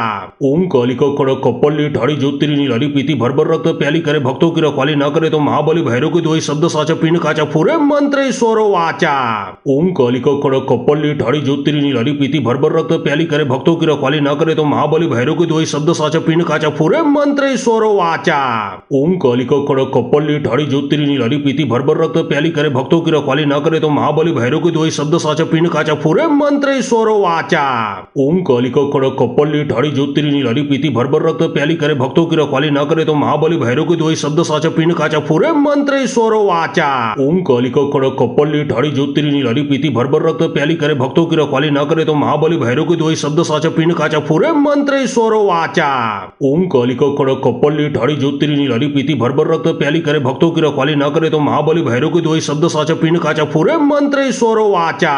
ओम कालिका कड़क कप्पली ठाड़ी ज्योतिरिनी लाड़ी पीती भरभर रक्त प्याली करे भक्तों की रखवाली न करे तो महाबली भैरव के दोई शब्द साचा पिंड काचा फूरे मंत्र स्वरो वाचा। ओम कालिका कड़क कप्पली ठाड़ी ज्योतिरिनी लाड़ी पीती भरभर रक्त प्याली करे भक्तों की रखवाली न करे तो महाबली भैरव के दोई शब्द साचा पिंड काचा फूरे मंत्र स्वरो वाचा। ओम कालिका कड़क कप्पली ठाड़ी ज्योतिरिनी लाड़ी पीती भरभर रक्त प्याली करे भक्तों की रखवाली न करे तो महाबली भैरव के दोई शब्द साचा पिंड काचा फूरे मंत्र स्वरो वाचा। ओम कालिका कड़क कप्पली ठाड़ी ज्योतिरिनी लाड़ी पीती भरभर रक्त प्याली करे भक्तों की रखवाली न करे तो महाबली भैरव के दोई शब्द साचा पिंड काचा फूरे मंत्र स्वरो वाचा। ओम कालिका कड़क कप्पली ठाड़ी ज्योतिरिनी लाड़ी पीती भरभर रक्त प्याली करे भक्तों की रखवाली न करे तो महाबली भैरव के दोई शब्द साचा पिंड काचा फूरे मंत्र स्वरो वाचा। ओम कालिका कड़क कप्पली ठाड़ी ज्योतिरिनी लाड़ी पीती भरभर रक्त प्याली करे भक्तों की रखवाली न करे तो महाबली भैरव के दोई शब्द साचा पिंड काचा फूरे मंत्र स्वरो वाचा।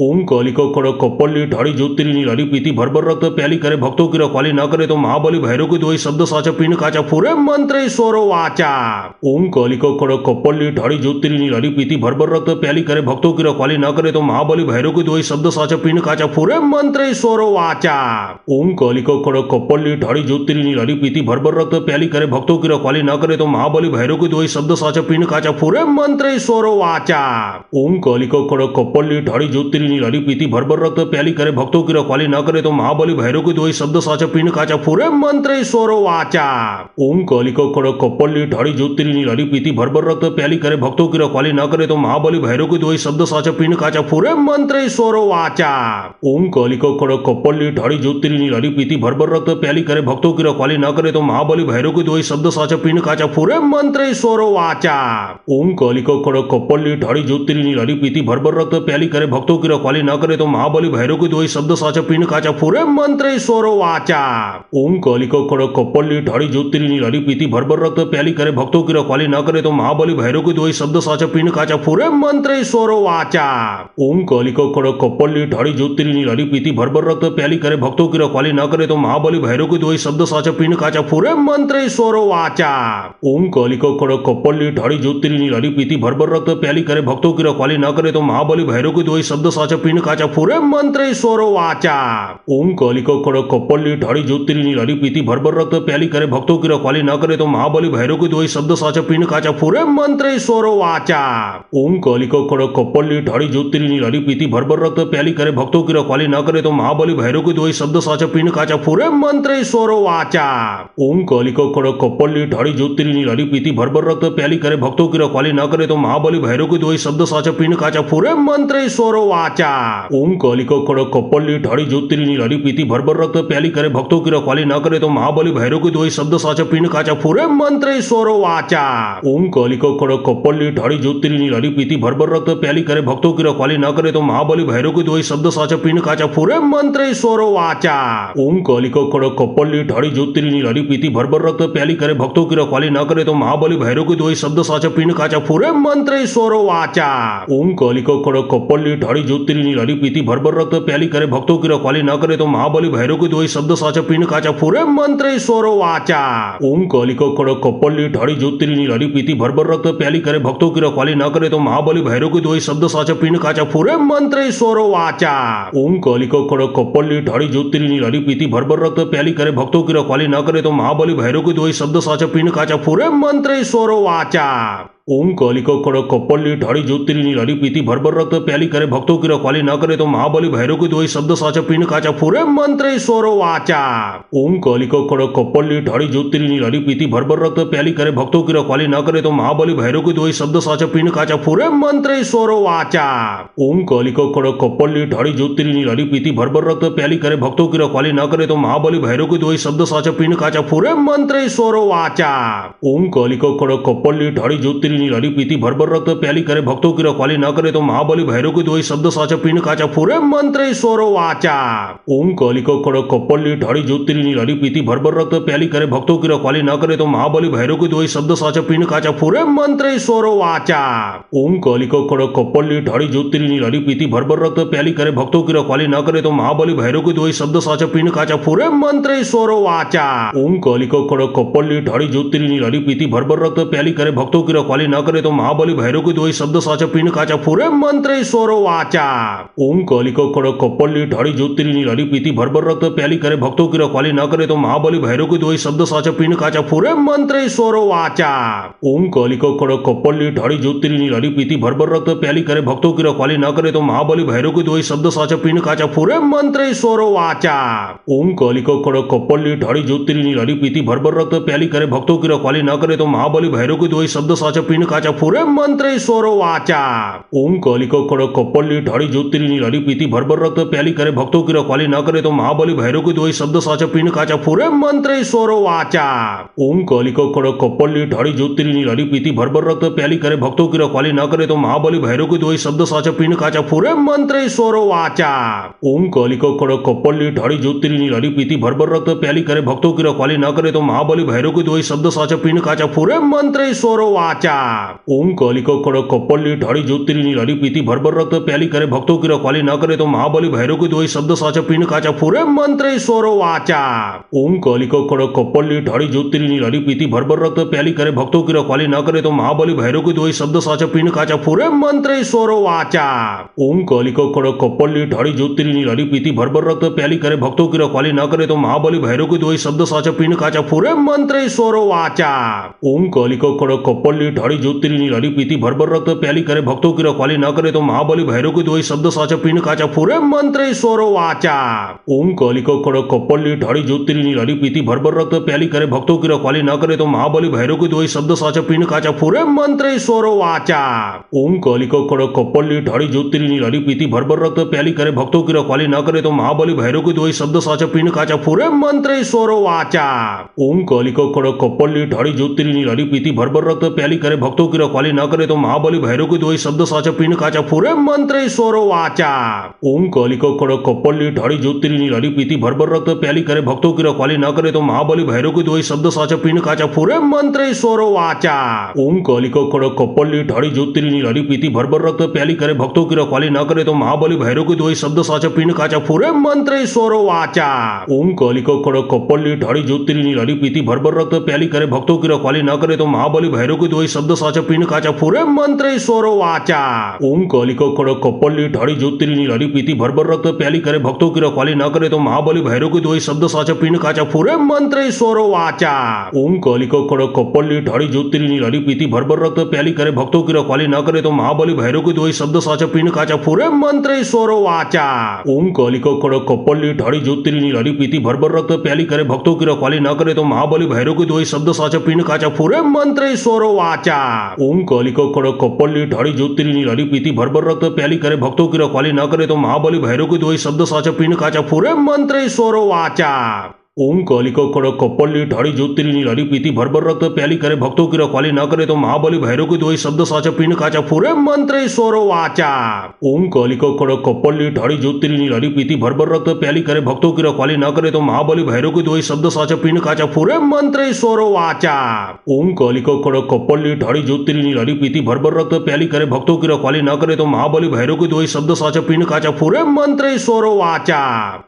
ओम कालिका कड़क कप्पली ठाड़ी ज्योतिरिनी लाड़ी पीती भरभर रक्त प्याली करे भक्तों की रखवाली न करे तो महाबली भैरव के दोई शब्द साचा पिंड काचा फूरे मंत्र स्वरो वाचा। ओम कालिका कड़क कप्पली ठाड़ी ज्योतिरिनी लाड़ी पीती भरभर रक्त प्याली करे भक्तों की रखवाली न करे तो महाबली भैरव के दोई शब्द साचा पिंड काचा फूरे मंत्र स्वरो वाचा। ओम कालिका कड़क कप्पली ठाड़ी ज्योतिरिनी लाड़ी पीती भरभर रक्त प्याली करे भक्तों की रखवाली न करे तो महाबली भैरव के दोई शब्द साचा पिंड काचा फूरे मंत्र स्वरो वाचा। ओम कालिका कड़क कप्पली ठाड़ी ज्योतिरिनी लाड़ी पीती भरभर रक्त प्याली करे भक्तों की रखवाली न करे तो महाबली भैरव के दोई शब्द साचा पिंड काचा फूरे मंत्र स्वरो वाचा। ओम कालिका कड़क कप्पली ठाड़ी ज्योतिरिनी लाड़ी पीती भरभर रक्त प्याली करे भक्तों की रखवाली न करे तो महाबली भैरव के दोई शब्द साचा पिंड काचा फूरे मंत्र स्वरो वाचा। ओम कालिका कड़क कप्पली ठाड़ी ज्योतिरिनी लाड़ी पीती भरभर रक्त प्याली करे भक्तों की रखवाली न करे तो महाबली भैरव के दोई शब्द साचा पिंड काचा फूरे मंत्र स्वरो वाचा। ओम कालिका कड़क कप्पली ठाड़ी ज्योतिरिनी लाड़ी पीती भरभर रक्त प्याली करे भक्तों की रखवाली न करे तो महाबली भैरव के दोई शब्द साचा पिंड काचा फूरे मंत्र स्वरो वाचा। ओम कालिका कड़क कप्पली ठाड़ी ज्योतिरिनी लाड़ी पीती भरभर रक्त प्याली करे भक्तों की रखवाली न करे तो महाबली भैरव के दोई शब्द साचा पिंड काचा फूरे मंत्र स्वरो वाचा। ओम कालिका कड़क कप्पली ठाड़ी ज्योतिरिनी लाड़ी पीती भरभर रक्त प्याली करे भक्तों की रखवाली न करे तो महाबली भैरव के दोई शब्द साचा पिंड काचा फूरे मंत्र स्वरो वाचा। ओम कालिका कड़क कप्पली ठाड़ी ज्योतिरिनी लाड़ी पीती भरभर रक्त प्याली करे भक्तों की रखवाली न करे तो महाबली भैरव के दोई शब्द साचा पिंड काचा फूरे मंत्र स्वरो वाचा। ओम कालिका कड़क कप्पली ठाड़ी ज्योतिरिनी लाड़ी पीती भरभर रक्त प्याली करे भक्तों की रखवाली न करे तो महाबली भैरव के दोई शब्द साचा पिंड काचा फूरे मंत्र स्वरो वाचा। ओम कालिका कड़क कप्पली ठाड़ी ज्योतिरिनी लाड़ी पीती भरभर रक्त प्याली करे भक्तों की रखवाली न करे तो महाबली भैरव के दोई शब्द साचा पिंड काचा फूरे मंत्र स्वरो वाचा। ओम कालिका कड़क कप्पली ठाड़ी ज्योतिरिनी लाड़ी पीती भरभर रक्त प्याली करे भक्तों की रखवाली न करे तो महाबली भैरव के दोई शब्द साचा पिंड काचा फूरे मंत्र स्वरो वाचा। ओम कालिका कड़क कप्पली ठाड़ी ज्योतिरिनी लाड़ी पीती भरभर रक्त प्याली करे भक्तों की रखवाली न करे तो महाबली भैरव के दोई शब्द साचा पिंड काचा फूरे मंत्र स्वरो वाचा। ओम कालिका कड़क कप्पली ठाड़ी ज्योतिरिनी लाड़ी पीती भरभर रक्त प्याली करे भक्तों की रखवाली न करे तो महाबली भैरव के दोई शब्द साचा पिंड काचा फूरे मंत्र स्वरो वाचा। ओम कालिका कड़क कप्पली ठाड़ी ज्योतिरिनी लाड़ी पीती भरभर रक्त प्याली करे भक्तों की रखवाली न करे तो महाबली भैरव के दोई शब्द साचा पिंड काचा फूरे मंत्र स्वरो वाचा। ओम कालिका कड़क कप्पली ठाड़ी ज्योतिरिनी लाड़ी पीती भरभर रक्त प्याली करे भक्तों की रखवाली न करे तो महाबली भैरव के दोई शब्द साचा पिंड काचा फूरे मंत्र स्वरो वाचा। ओम कालिका कड़क कप्पली ठाड़ी ज्योतिरिनी लाड़ी पीती भरभर रक्त प्याली करे भक्तों की रखवाली न करे तो महाबली भैरव के दोई शब्द साचा पिंड काचा फूरे मंत्र स्वरो वाचा। ओम कालिका कड़क कप्पली ठाड़ी ज्योतिरिनी लाड़ी पीती भरभर रक्त प्याली करे भक्तों की रखवाली न करे तो महाबली भैरव के दोई शब्द साचा पिंड काचा फूरे मंत्र स्वरो वाचा। ओम कालिका कड़क कप्पली ठाड़ी ज्योतिरिनी लाड़ी पीती भरभर रक्त प्याली करे भक्तों की रखवाली न करे तो महाबली भैरव के दोई शब्द साचा पिंड काचा फूरे मंत्र स्वरो वाचा। ओम कालिका कड़क कप्पली ठाड़ी ज्योतिरिनी लाड़ी पीती भरभर रक्त प्याली करे भक्तों की रखवाली न करे तो महाबली भैरव के दोई शब्द साचा पिंड काचा फूरे मंत्र स्वरो वाचा। ओम कालिका कड़क कप्पली ठाड़ी ज्योतिरिनी लाड़ी पीती भरभर रक्त प्याली करे भक्तों की रखवाली न करे तो महाबली भैरव के दोई शब्द साचा पिंड काचा फूरे मंत्र स्वरो वाचा। ओम कालिका कड़क कप्पली ठाड़ी ज्योतिरिनी ज्योतिरिनी लड़ी पीती भर रक्त प्याली करे भक्तों की रखवाली न करे तो महाबली भैरव की दोई शब्द साचा पिंड काचा फूरे मंत्र स्वरो वाचा। ओम कालिका कड़क कपल्ली ठाड़ी ज्योतिरिनी लड़ी पीती भर रक्त प्याली करे भक्तों की रखवाली न करे तो महाबली भैरव की दोई शब्द साचा पिंड काचा फूरे मंत्र स्वरो वाचा। ओम कालिका कड़क कपल्ली ठाड़ी ज्योतिरिनी लड़ी पीती भर रक्त प्याली करे भक्तों की रखवाली न करे तो महाबली भैरव की दोई शब्द साचा पिंड काचा फूरे मंत्र स्वरो वाचा। ओम कालिका कड़क कपल्ली ठाड़ी ज्योतिरिनी लड़ी पीती भर रक्त प्याली करे भक्तों की रखवाली न करे तो महाबली भैरव की दोई शब्द साचा पिंड काचा फूरे मंत्र स्वरो वाचा। ओम कालिका कड़क कपल्ली ठाड़ी ज्योतिरिनी लड़ी पीती भर रक्त प्याली करे भक्तों की रखवाली न करे तो महाबली भैरव की दोई शब्द साचा पिंड काचा फूरे मंत्र स्वरो वाचा। ओम कालिका कड़क कपल्ली ठाड़ी ज्योतिरिनी लड़ी पीती भर रक्त प्याली करे भक्तों की रखवाली न करे तो महाबली भैरव की दोई शब्द साचा पिंड काचा फूरे मंत्र स्वरो वाचा। ओम कालिका कड़क कपल्ली ठाड़ी ज्योतिरिनी लड़ी पीती भर रक्त प्याली करे भक्तों की रखवाली न करे तो महाबली भैरव की दोई शब्द साचा पिंड काचा फूरे मंत्र स्वरो वाचा। ओम कालिका कड़क कपल्ली ठाड़ी ज्योतिरिनी लड़ी पीती भर रक्त प्याली करे भक्तों की रखवाली न करे तो महाबली भैरव की दोई शब्द साचा पिंड काचा फूरे मंत्र स्वरो वाचा। ओम कालिका कड़क कपल्ली ठाड़ी ज्योतिरिनी लड़ी पीती भर रक्त प्याली करे भक्तों की रखवाली न करे तो महाबली भैरव की दोई शब्द साचा पिंड काचा फूरे मंत्र स्वरो वाचा। ओम कालिका कड़क कपल्ली ठाड़ी ज्योतिरिनी लड़ी पीती भर रक्त प्याली करे भक्तों की रखवाली न करे तो महाबली भैरव की दोई शब्द साचा पिंड काचा फूरे मंत्र स्वरो वाचा। ओम कालिका कड़क कपल्ली ठाड़ी ज्योतिरिनी लड़ी पीती भर रक्त प्याली करे भक्तों की रखवाली न करे तो महाबली भैरव की दोई शब्द साचा पिंड काचा फूरे मंत्र स्वरो वाचा। ओम कालिका कड़क कपल्ली ठाड़ी ज्योतिरिनी लड़ी पीती भर रक्त प्याली करे भक्तों की रखवाली न करे तो महाबली भैरव की दोई शब्द साचा पिंड काचा फूरे मंत्र स्वरो वाचा। ओम कालिका कड़क कपल्ली ठाड़ी ज्योतिरिनी लड़ी पीती भर रक्त प्याली करे भक्तों की रखवाली न करे तो महाबली भैरव की दोई शब्द साचा पिंड काचा फूरे मंत्र स्वरो वाचा। ओम कालिका कड़क कपल्ली ठाड़ी ज्योतिरिनी लड़ी पीती भर रक्त प्याली करे भक्तों की रखवाली न करे तो महाबली भैरव की दोई शब्द साचा पिंड काचा फूरे मंत्र स्वरो वाचा। ओम कालिका कड़क कपल्ली ठाड़ी ज्योतिरिनी लड़ी पीती भर रक्त प्याली करे भक्तों की रखवाली न करे तो महाबली भैरव की दोई शब्द साचा पिंड काचा फूरे मंत्र स्वरो वाचा। ओम कालिका कड़क कपल्ली ठाड़ी ज्योतिरिनी लड़ी पीती भर रक्त प्याली करे भक्तों की रखवाली न करे तो महाबली भैरव की दोई शब्द साचा पिंड काचा फूरे मंत्र स्वरो वाचा। ओम कालिका कड़क कपल्ली ठाड़ी ज्योतिरिनी लड़ी पीती भर रक्त प्याली करे भक्तों की रखवाली न करे तो महाबली भैरव की दोई शब्द साचा पिंड काचा फूरे मंत्र स्वरो वाचा। ओम कालिका कड़क कपल्ली ठाड़ी ज्योतिरिनी लड़ी पीती भर रक्त प्याली करे भक्तों की रखवाली न करे तो महाबली भैरव की दोई शब्द साचा पिंड काचा फूरे मंत्र स्वरो वाचा। ओम कालिका कड़क कपल्ली ठाड़ी ज्योतिरिनी लड़ी पीती भर रक्त प्याली करे भक्तों की रखवाली न करे तो महाबली भैरव की दोई शब्द साचा पिंड काचा फूरे मंत्र स्वरो वाचा। ओम कालिका कड़क कपल्ली ठाड़ी ज्योतिरिनी लड़ी पीती भर रक्त प्याली करे भक्तों की रखवाली न करे तो महाबली भैरव की दोई शब्द साचा पिंड काचा फूरे मंत्र स्वरो वाचा। ओम कालिका कड़क कपल्ली ठाड़ी ज्योतिरिनी लड़ी पीती भर रक्त प्याली करे भक्तों की रखवाली न करे तो महाबली भैरव की दोई शब्द साचा पिंड काचा फूरे मंत्र स्वरो वाचा। ओम कालिका कड़क कपल्ली ठाड़ी ज्योतिरिनी लड़ी पीती भर रक्त प्याली करे भक्तों की रखवाली न करे तो महाबली भैरव की दोई शब्द साचा पिंड काचा फूरे मंत्र स्वरो वाचा। ओम कालिका कड़क कपल्ली ठाड़ी ज्योतिरिनी लड़ी पीती भर रक्त प्याली करे भक्तों की रखवाली न करे तो महाबली भैरव की दोई शब्द साचा पिंड काचा फूरे मंत्र स्वरो वाचा। ओम कालिका कड़क कपल्ली ठाड़ी ज्योतिरिनी लड़ी पीती भर रक्त प्याली करे भक्तों की रखवाली न करे तो महाबली भैरव की दोई शब्द साचा पिंड काचा फूरे मंत्र स्वरो वाचा। ओम कालिका कड़क कपल्ली ठाड़ी ज्योतिरिनी लड़ी पीती भर रक्त प्याली करे भक्तों की रखवाली न करे तो महाबली भैरव की दोई शब्द साचा पिंड काचा फूरे मंत्र स्वरो वाचा। ओम कालिका कड़क कपल्ली ठाड़ी ज्योतिरिनी लड़ी पीती भर रक्त प्याली करे भक्तों की रखवाली न करे तो महाबली भैरव की दोई शब्द साचा पिंड काचा फूरे मंत्र स्वरो वाचा। ओम कालिका कड़क कपल्ली ठाड़ी ज्योतिरिनी लड़ी पीती भर रक्त प्याली करे भक्तों की रखवाली न करे तो महाबली भैरव की दोई शब्द साचा पिंड काचा फूरे मंत्र स्वरो वाचा।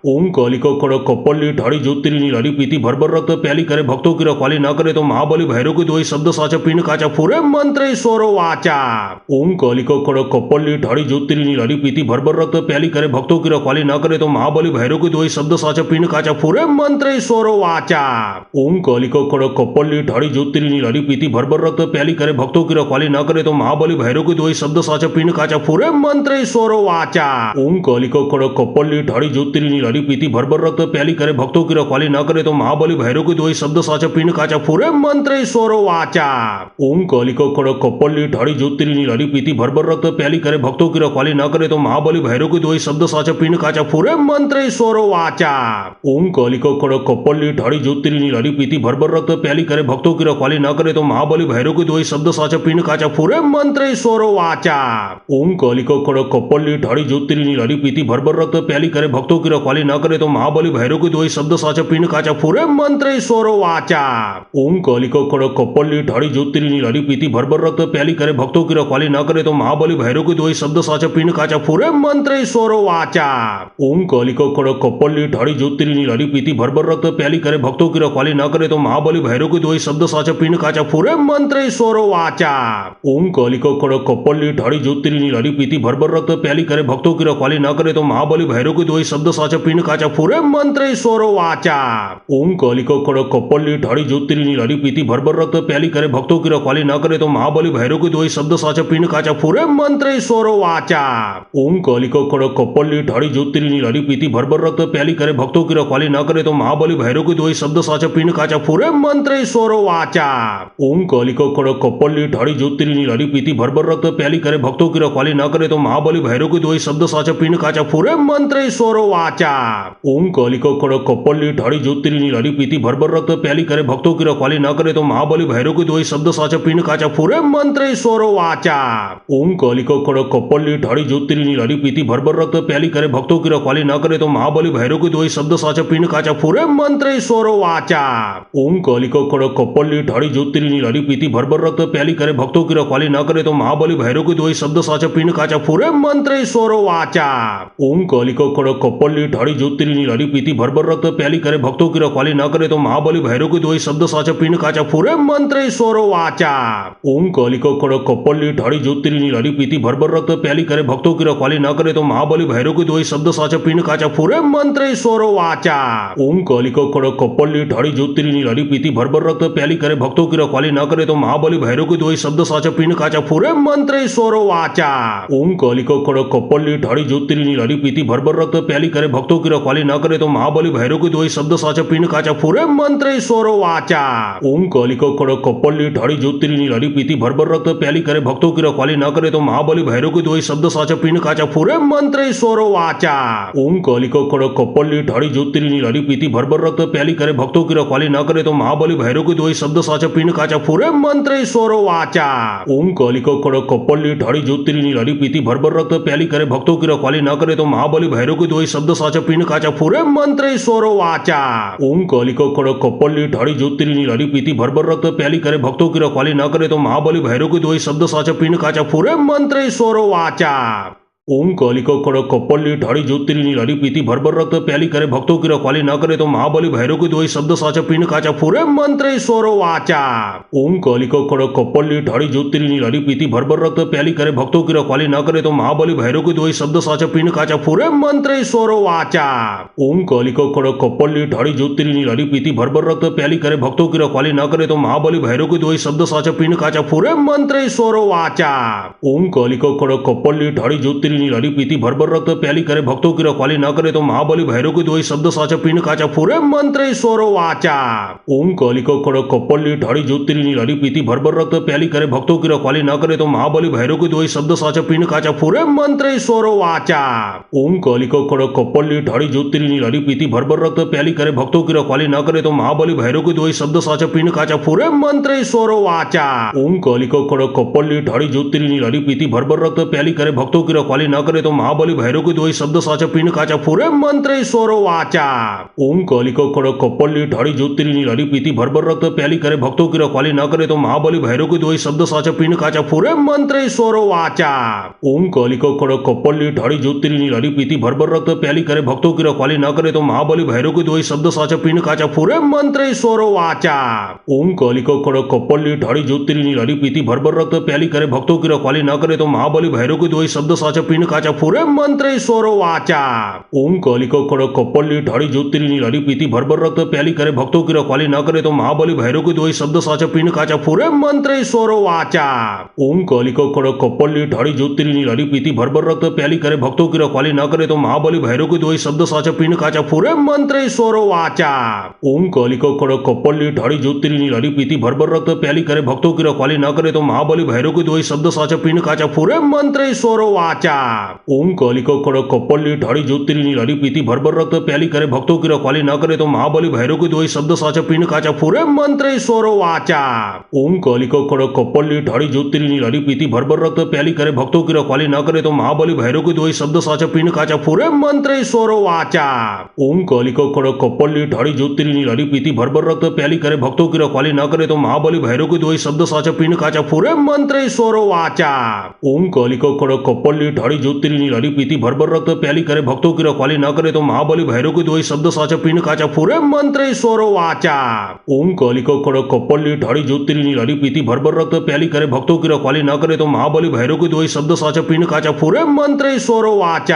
ओम कालिका कड़क कपल्ली ठाड़ी ज्योतिरिनी लड़ी पीती भर रक्त प्याली करे भक्तों की रखवाली न करे तो महाबली भैरव की दोई शब्द साचा पिंड काचा फूरे मंत्र स्वरो वाचा। ओम कालिका कड़क कपल्ली ठाड़ी ज्योतिरिनी लड़ी पीती भर रक्त प्याली करे भक्तों की रखवाली न करे तो महाबली भैरव की दोई शब्द साचा पिंड काचा फूरे मंत्र स्वरो वाचा। ओम कालिका कड़क कपल्ली ठाड़ी ज्योतिरिनी लड़ी पीती भर रक्त प्याली करे भक्तों की रखवाली न करे तो महाबली भैरव की दोई शब्द साचा पिंड काचा फूरे मंत्र स्वरो वाचा। ओम कालिका कड़क कपल्ली ठाड़ी ज्योतिरिनी लड़ी पीती भर रक्त प्याली करे भक्तों की रखवाली न करे तो महाबली भैरव की दोई शब्द साचा पिंड काचा फुरे मंत्र स्वरो वाचा। ओम कालिका कड़क कपल्ली ठाड़ी ज्योतिरिनी लाड़ी पीती भरभर रक्त प्याली करे भक्तों की रखवाली न करे तो महाबली भैरव की दोई शब्द साचा पिंड काचा फुरे मंत्र स्वरो वाचा। ओम कालिका कड़क कपल्ली ठाड़ी ज्योतिरिनी लाड़ी पीती भरभर रक्त प्याली करे भक्तों की रखवाली न करे तो महाबली भैरव की दोई शब्द साचा पिंड काचा फुरे मंत्र स्वरो वाचा। ओम कालिका कड़क कपल्ली ठाड़ी ज्योतिरिनी लाड़ी पीती भरभर रक्त प्याली करे भक्तों की रखवाली न करे तो महाबली भैरव की दोई शब्द साचा पिंड काचा फुरे मंत्र स्वरो वाचा। ओम कालिका कड़क कपल्ली ठाड़ी ज्योतिरिनी लाड़ी पीती भरभर रक्त प्याली करे भक्तों की रखवाली न करे तो महाबली भैरव की दोई शब्द साचा पिंड काचा फुरे मंत्र स्वरो वाचा। ओम कालिका कड़क कपल्ली ठाड़ी ज्योतिरिनी लाड़ी पीती भरभर रक्त प्याली करे भक्तों की रखवाली न करे तो महाबली भैरव की दोई शब्द साचा पिंड काचा फुरे मंत्र स्वरो वाचा। ओम कालिका कड़क कपल्ली ठाड़ी ज्योतिरिनी लाड़ी पीती भरभर रक्त प्याली करे भक्तों की रखवाली न करे तो महाबली भैरव की दोई शब्द साचा पिंड काचा फुरे मंत्र स्वरो वाचा। ओम कालिका कड़क कपल्ली ठाड़ी ज्योतिरिनी लाड़ी पीती भरभर रक्त प्याली करे भक्तों की रखवाली न करे तो महाबली भैरव की दोई शब्द साचा पिंड काचा फुरे मंत्र स्वरो वाचा। ओम कालिका कड़क कपल्ली ठाड़ी ज्योतिरिनी लाड़ी पीती भरभर रक्त प्याली करे भक्तों की रखवाली न करे तो महाबली भैरव की दोई शब्द साचा पिंड काचा फुरे मंत्र स्वरो वाचा। ओम कालिका कड़क कपल्ली ठाड़ी ज्योतिरिनी लाड़ी पीती भरभर रक्त प्याली करे भक्तों की रखवाली न करे तो महाबली भैरव की दोई शब्द साचा पिंड काचा फुरे मंत्र स्वरो वाचा। ओम कालिका कड़क कपल्ली ठाड़ी ज्योतिरिनी लाड़ी पीती भरभर रक्त प्याली करे भक्तों की रखवाली न करे तो महाबली भैरव की दोई शब्द साचा पिंड काचा फुरे मंत्र स्वरो वाचा। ओम कालिका कड़क कपल्ली ठाड़ी ज्योतिरिनी लाड़ी पीती भरभर रक्त प्याली करे भक्तों की रखवाली न करे तो महाबली भैरव की दोई शब्द साचा पिंड काचा फुरे मंत्र स्वरो वाचा। ओम कालिका कड़क कपल्ली ठाड़ी ज्योतिरिनी लाड़ी पीती भरभर रक्त प्याली करे भक्तों की रखवाली न करे तो महाबली भैरव की दोई शब्द साचा पिंड काचा फुरे मंत्र स्वरो वाचा। ओम कालिका कड़क कपल्ली ठाड़ी ज्योतिरिनी लाड़ी पीती भरभर रक्त प्याली करे भक्तों की रखवाली न करे तो महाबली भैरव की दोई शब्द साचा पिंड काचा फुरे मंत्र स्वरो वाचा। ओम कालिका कड़क कपल्ली ठाड़ी ज्योतिरिनी लाड़ी पीती भरभर रक्त प्याली करे भक्तों की रखवाली न करे तो महाबली भैरव की दोई शब्द साचा पिंड काचा फुरे मंत्र स्वरो वाचा। ओम कालिका कड़क कपल्ली ठाड़ी ज्योतिरिनी लाड़ी पीती भरभर रक्त प्याली करे भक्तों की रखवाली न करे तो महाबली भैरव की दोई शब्द साचा पिंड काचा फुरे मंत्र स्वरो वाचा। ओम कालिका कड़क कपल्ली ठाड़ी ज्योतिरिनी लाड़ी पीती भरभर रक्त प्याली करे भक्तों की रखवाली न करे तो महाबली भैरव की दोई शब्द साचा पिंड काचा फुरे मंत्र स्वरो वाचा। ओम कालिका कड़क कपल्ली ठाड़ी ज्योतिरिनी लाड़ी पीती भरभर रक्त प्याली करे भक्तों की रखवाली न करे तो महाबली भैरव की दोई शब्द साचा पिंड काचा फुरे मंत्र स्वरो वाचा। ओम कालिका कड़क कपल्ली ठाड़ी ज्योतिरिनी लाड़ी पीती भरभर रक्त प्याली करे भक्तों की रखवाली न करे तो महाबली भैरव की दोई शब्द साचा पिंड काचा फुरे मंत्र स्वरो वाचा। ओम कालिका कड़क कपल्ली ठाड़ी ज्योतिरिनी लाड़ी पीती भरभर रक्त प्याली करे भक्तों की रखवाली न करे तो महाबली भैरव की दोई शब्द साचा पिंड काचा फुरे मंत्र स्वरो वाचा। ओम कालिका कड़क कपल्ली ठाड़ी ज्योतिरिनी लाड़ी पीती भरभर रक्त प्याली करे भक्तों की रखवाली न करे तो महाबली भैरव की दोई शब्द साचा पिंड काचा फुरे मंत्र स्वरो वाचा। ओम कालिका कड़क कपल्ली ठाड़ी ज्योतिरिनी लाड़ी पीती भरभर रक्त प्याली करे भक्तों की रखवाली न करे तो महाबली भैरव की दोई शब्द साचा पिंड काचा फुरे मंत्र स्वरो वाचा। ओम कालिका कड़क कपल्ली ठाड़ी ज्योतिरिनी लाड़ी पीती भरभर रक्त प्याली करे भक्तों की रखवाली न करे तो महाबली भैरव की दोई शब्द साचा पिंड काचा फुरे मंत्र स्वरो वाचा। ओम कालिका कड़क कपल्ली ठाड़ी ज्योतिरिनी लाड़ी पीती भरभर रक्त प्याली करे भक्तों की रखवाली न करे तो महाबली भैरव की दोई शब्द साचा पिंड काचा फुरे मंत्र स्वरो वाचा। ओम कालिका कड़क कपल्ली ठाड़ी ज्योतिरिनी लाड़ी पीती भरभर रक्त प्याली करे भक्तों की रखवाली न करे तो महाबली भैरव की दोई शब्द साचा पिंड काचा फुरे मंत्र स्वरो वाचा। ओम कालिका कड़क कपल्ली ठाड़ी ज्योतिरिनी लाड़ी पीती भरभर रक्त प्याली करे भक्तों की रखवाली न करे तो महाबली भैरव की दोई शब्द साचा पिंड काचा फुरे मंत्र स्वरो वाचा। ओम कालिका कड़क कपल्ली ठाड़ी ज्योतिरिनी लाड़ी पीती भरभर रक्त प्याली करे भक्तों की रखवाली न करे तो महाबली भैरव की दोई शब्द साचा पिंड काचा फुरे मंत्र स्वरो वाचा। ओम कालिका कड़क कपल्ली ठाड़ी ज्योतिरिनी लाड़ी पीती भरभर रक्त प्याली करे भक्तों की रखवाली न करे तो महाबली भैरव की दोई शब्द साचा पिंड काचा फुरे मंत्र स्वरो वाचा। ओम कालिका कड़क कपल्ली ठाड़ी ज्योतिरिनी लाड़ी पीती भरभर रक्त प्याली करे भक्तों की रखवाली न करे तो महाबली भैरव की दोई शब्द साचा पिंड काचा फुरे मंत्र स्वरो वाचा। ओम कालिका कड़क कपल्ली ठाड़ी ज्योतिरिनी लाड़ी पीती भरभर रक्त प्याली करे भक्तों की रखवाली न करे तो महाबली भैरव की दोई शब्द साचा पिंड काचा फुरे मंत्र स्वरो वाचा। ओम कालिका कड़क कपल्ली ठाड़ी ज्योतिरिनी लाड़ी पीती भरभर रक्त प्याली करे भक्तों की रखवाली न करे तो महाबली भैरव की दोई शब्द साचा पिंड काचा फुरे मंत्र स्वरो वाचा। ओम कालिका कड़क कपल्ली ठाड़ी ज्योतिरिनी लाली पीती भरभर रक्त प्याली करे भक्तों की रखवाली न करे तो महाबली भैरव के दोई शब्द साचा पिंड काचा फुरे मंत्र स्वरो वाचा। ओम कालिका कड़क कपल्ली ठाड़ी ज्योतिरिनी लाली पीती भरभर रक्त प्याली करे भक्तों की रखवाली न करे तो महाबली भैरव के दोई शब्द साचा पिंड काचा फुरे मंत्र स्वरो वाचा। ओम कालिका कड़क कपल्ली ठाड़ी ज्योतिरिनी लाली पीती भरभर रक्त प्याली करे भक्तों की रखवाली न करे तो महाबली भैरव के दोई शब्द साचा पिंड काचा फुरे मंत्र स्वरो वाचा। ओम कालिका कड़क कपल्ली ठाड़ी ज्योतिरिनी लाली पीती भरभर रक्त प्याली करे भक्तों की रखवाली न करे तो महाबली भैरव के दोई शब्द साचा पिंड काचा फुरे मंत्र स्वरो वाचा। ओम कालिका कड़क कपल्ली ठाड़ी ज्योतिरिनी लाली पीती भरभर रक्त प्याली करे भक्तों की रखवाली न करे तो महाबली भैरव के दोई शब्द साचा पिंड काचा फुरे मंत्र स्वरो वाचा। ओम कालिका कड़क कपल्ली ठाड़ी ज्योतिरिनी लाली पीती भरभर रक्त प्याली करे भक्तों की रखवाली न करे तो महाबली भैरव के दोई शब्द साचा पिंड काचा फुरे मंत्र स्वरो वाचा। ओम कालिका कड़क कपल्ली ठाड़ी ज्योतिरिनी लाली पीती भरभर रक्त प्याली करे भक्तों की रखवाली न करे तो महाबली भैरव के दोई शब्द साचा पिंड काचा फुरे मंत्र स्वरो वाचा। ओम कालिका कड़क कपल्ली ठाड़ी ज्योतिरिनी लाली पीती भरभर रक्त प्याली करे भक्तों की रखवाली न करे तो महाबली भैरव के दोई शब्द साचा पिंड काचा फुरे मंत्र स्वरो वाचा।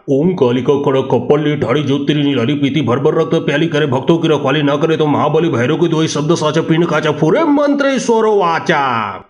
ओम कालिका कड़क कपल्ली ठाड़ी ज्योतिरिनी लाली पीती भरभर रक्त प्याली करे भक्तों की रखवाली न करे तो महाबली भैरव के दोई शब्द साचा पिंड काचा फुरे मंत्र स्वरो वाचा।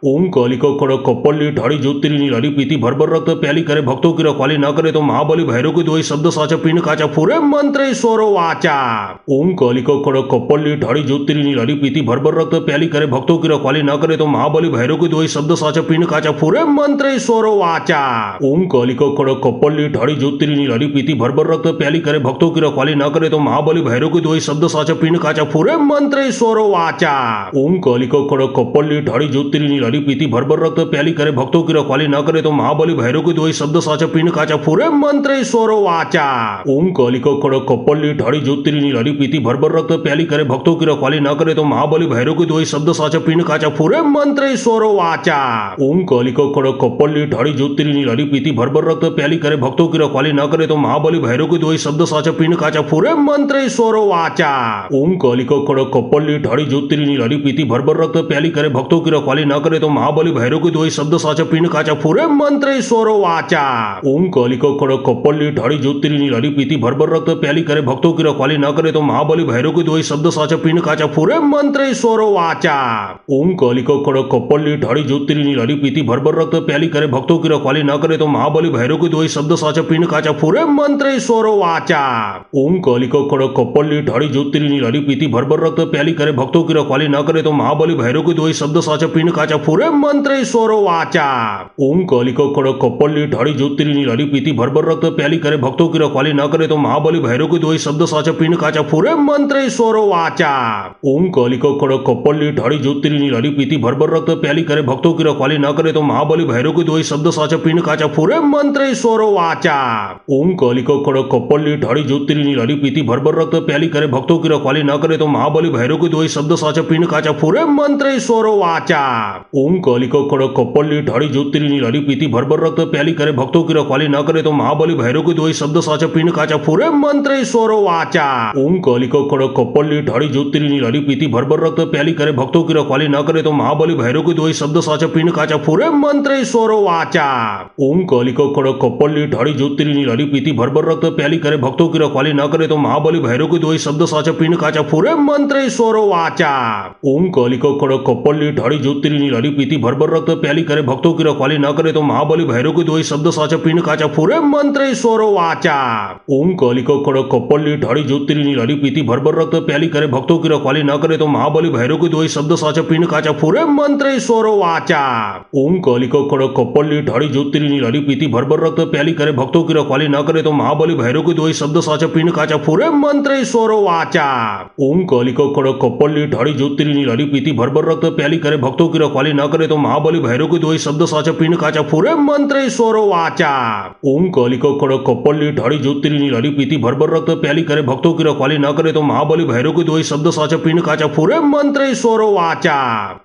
ओम कालिका कड़क कपल्ली ठाड़ी ज्योतिरिनी लाली पीती भरभर रक्त प्याली करे भक्तों की रखवाली न करे तो महाबली भैरव के दोई शब्द साचा पिंड काचा फुरे मंत्र स्वरो वाचा। ओम कालिका कड़क कपल्ली ठाड़ी ज्योतिरिनी लाली पीती भरभर रक्त प्याली करे भक्तों की रखवाली न करे तो महाबली भैरव के दोई शब्द साचा पिंड काचा फुरे मंत्र स्वरो वाचा। ओम कालिका कड़क कपल्ली ठाड़ी ज्योतिरिनी लाली पीती भरभर रक्त प्याली करे भक्तों की रखवाली न करे तो महाबली भैरव के दोई शब्द साचा पिंड काचा फुरे मंत्र स्वरो वाचा। ओम कालिका कड़क कपल्ली ठाड़ी ज्योतिरिनी लाली पीती भरभर रक्त प्याली करे भक्तों की रखवाली न करे तो महाबली भैरव के दोई शब्द साचा पिंड काचा फुरे मंत्र स्वरो वाचा। ओम कालिका कड़क कपल्ली ठाड़ी ज्योतिरिनी लाली पीती भरभर रक्त प्याली करे भक्तों की रखवाली न करे तो महाबली भैरव के दोई शब्द साचा पिंड काचा फुरे मंत्र स्वरो वाचा। ओम कालिका कड़क कपल्ली ठाड़ी ज्योतिरिनी लाली पीती भरभर रक्त प्याली करे भक्तों की रखवाली न करे तो महाबली भैरव के दोई शब्द साचा पिंड काचा फुरे मंत्र स्वरो वाचा। ओम कालिका कड़क कपल्ली ठाड़ी ज्योतिरिनी लाली पीती भरभर रक्त प्याली करे भक्तों की रखवाली न करे तो महाबली भैरव के दोई शब्द साचा पिंड काचा फुरे मंत्र स्वरो वाचा। ओम कालिका कड़क कपल्ली ठाड़ी ज्योतिरिनी लाली पीती भरभर रक्त प्याली करे भक्तों की रखवाली न करे तो महाबली भैरव के दोई शब्द साचा पिंड काचा फुरे मंत्र स्वरो वाचा। ओम कालिका कड़क कपल्ली ठाड़ी ज्योतिरिनी लाली पीती भरभर रक्त प्याली करे भक्तों की रखवाली न करे तो महाबली भैरव के दोई शब्द साचा पिंड काचा फुरे मंत्र स्वरो वाचा। ओम कालिका कड़क कपल्ली ठाड़ी ज्योतिरिनी लाली पीती भरभर रक्त प्याली करे भक्तों की रखवाली न करे तो महाबली भैरव के दोई शब्द साचा पिंड काचा फुरे मंत्र स्वरो वाचा। ओम कालिका कड़क कपल्ली ठाड़ी ज्योतिरिनी लाली पीती भरभर रक्त प्याली करे भक्तों की रखवाली न करे तो महाबली भैरव के दोई शब्द साचा पिंड काचा फुरे मंत्र स्वरो वाचा। ओम कालिका कड़क कपल्ली ठाड़ी ज्योतिरिनी लाली पीती भरभर रक्त प्याली करे भक्तों की रखवाली न करे तो महाबली भैरव के दोई शब्द साचा पिंड काचा फुरे मंत्र स्वरो वाचा। ओम कालिका कड़क कपल्ली ठाड़ी ज्योतिरिनी लाली पीती भरभर रक्त प्याली करे भक्तों की रखवाली न करे तो महाबली भैरव के दोई शब्द साचा पिंड काचा फुरे मंत्र स्वरो वाचा। ओम कालिका कड़क कपल्ली ठाड़ी ज्योतिरिनी लाली पीती भरभर रक्त प्याली करे भक्तों की रखवाली न करे तो महाबली भैरव के दोई शब्द साचा पिंड काचा फुरे मंत्र स्वरो वाचा। ओम कालिका कड़क कपल्ली ठाड़ी ज्योतिरिनी लाली पीती भरभर रक्त प्याली करे भक्तों की रखवाली न करे तो महाबली भैरव के दोई शब्द साचा पिंड काचा फुरे मंत्र स्वरो वाचा। ओम कालिका कड़क कपल्ली ठाड़ी ज्योतिरिनी लाली पीती भरभर रक्त प्याली करे भक्तों की रखवाली न करे तो महाबली भैरव के दोई शब्द साचा पिंड काचा फुरे मंत्र स्वरो वाचा। ओम कालिका कड़क कपल्ली ठाड़ी ज्योतिरिनी लाली पीती भरभर रक्त प्याली करे भक्तों की रखवाली न करे तो महाबली भैरव के दोई शब्द साचा पिंड काचा फुरे मंत्र स्वरो वाचा। ओम कालिका कड़क कपल्ली ठाड़ी ज्योतिरिनी लाली पीती भरभर रक्त प्याली करे भक्तों की रखवाली न करे तो महाबली भैरव के दोई शब्द साचा पिंड काचा फुरे मंत्र स्वरो वाचा। ओम कालिका कड़क कपल्ली ठाड़ी ज्योतिरिनी लाली पीती भरभर रक्त प्याली करे भक्तों की रखवाली न करे तो महाबली भैरव के दोई शब्द साचा पिंड काचा फुरे मंत्र स्वरो वाचा। ओम कालिका कड़क कपल्ली ठाड़ी ज्योतिरिनी लाली पीती भरभर रक्त प्याली करे भक्तों की रखवाली न करे तो महाबली भैरव के दोई शब्द साचा पिंड काचा फुरे मंत्र स्वरो वाचा। ओम कालिका कड़क कपल्ली ठाड़ी ज्योतिरिनी लाली पीती भरभर रक्त प्याली करे भक्तों की रखवाली न करे तो महाबली भैरव के दोई शब्द साचा पिंड काचा फुरे मंत्र स्वरो वाचा।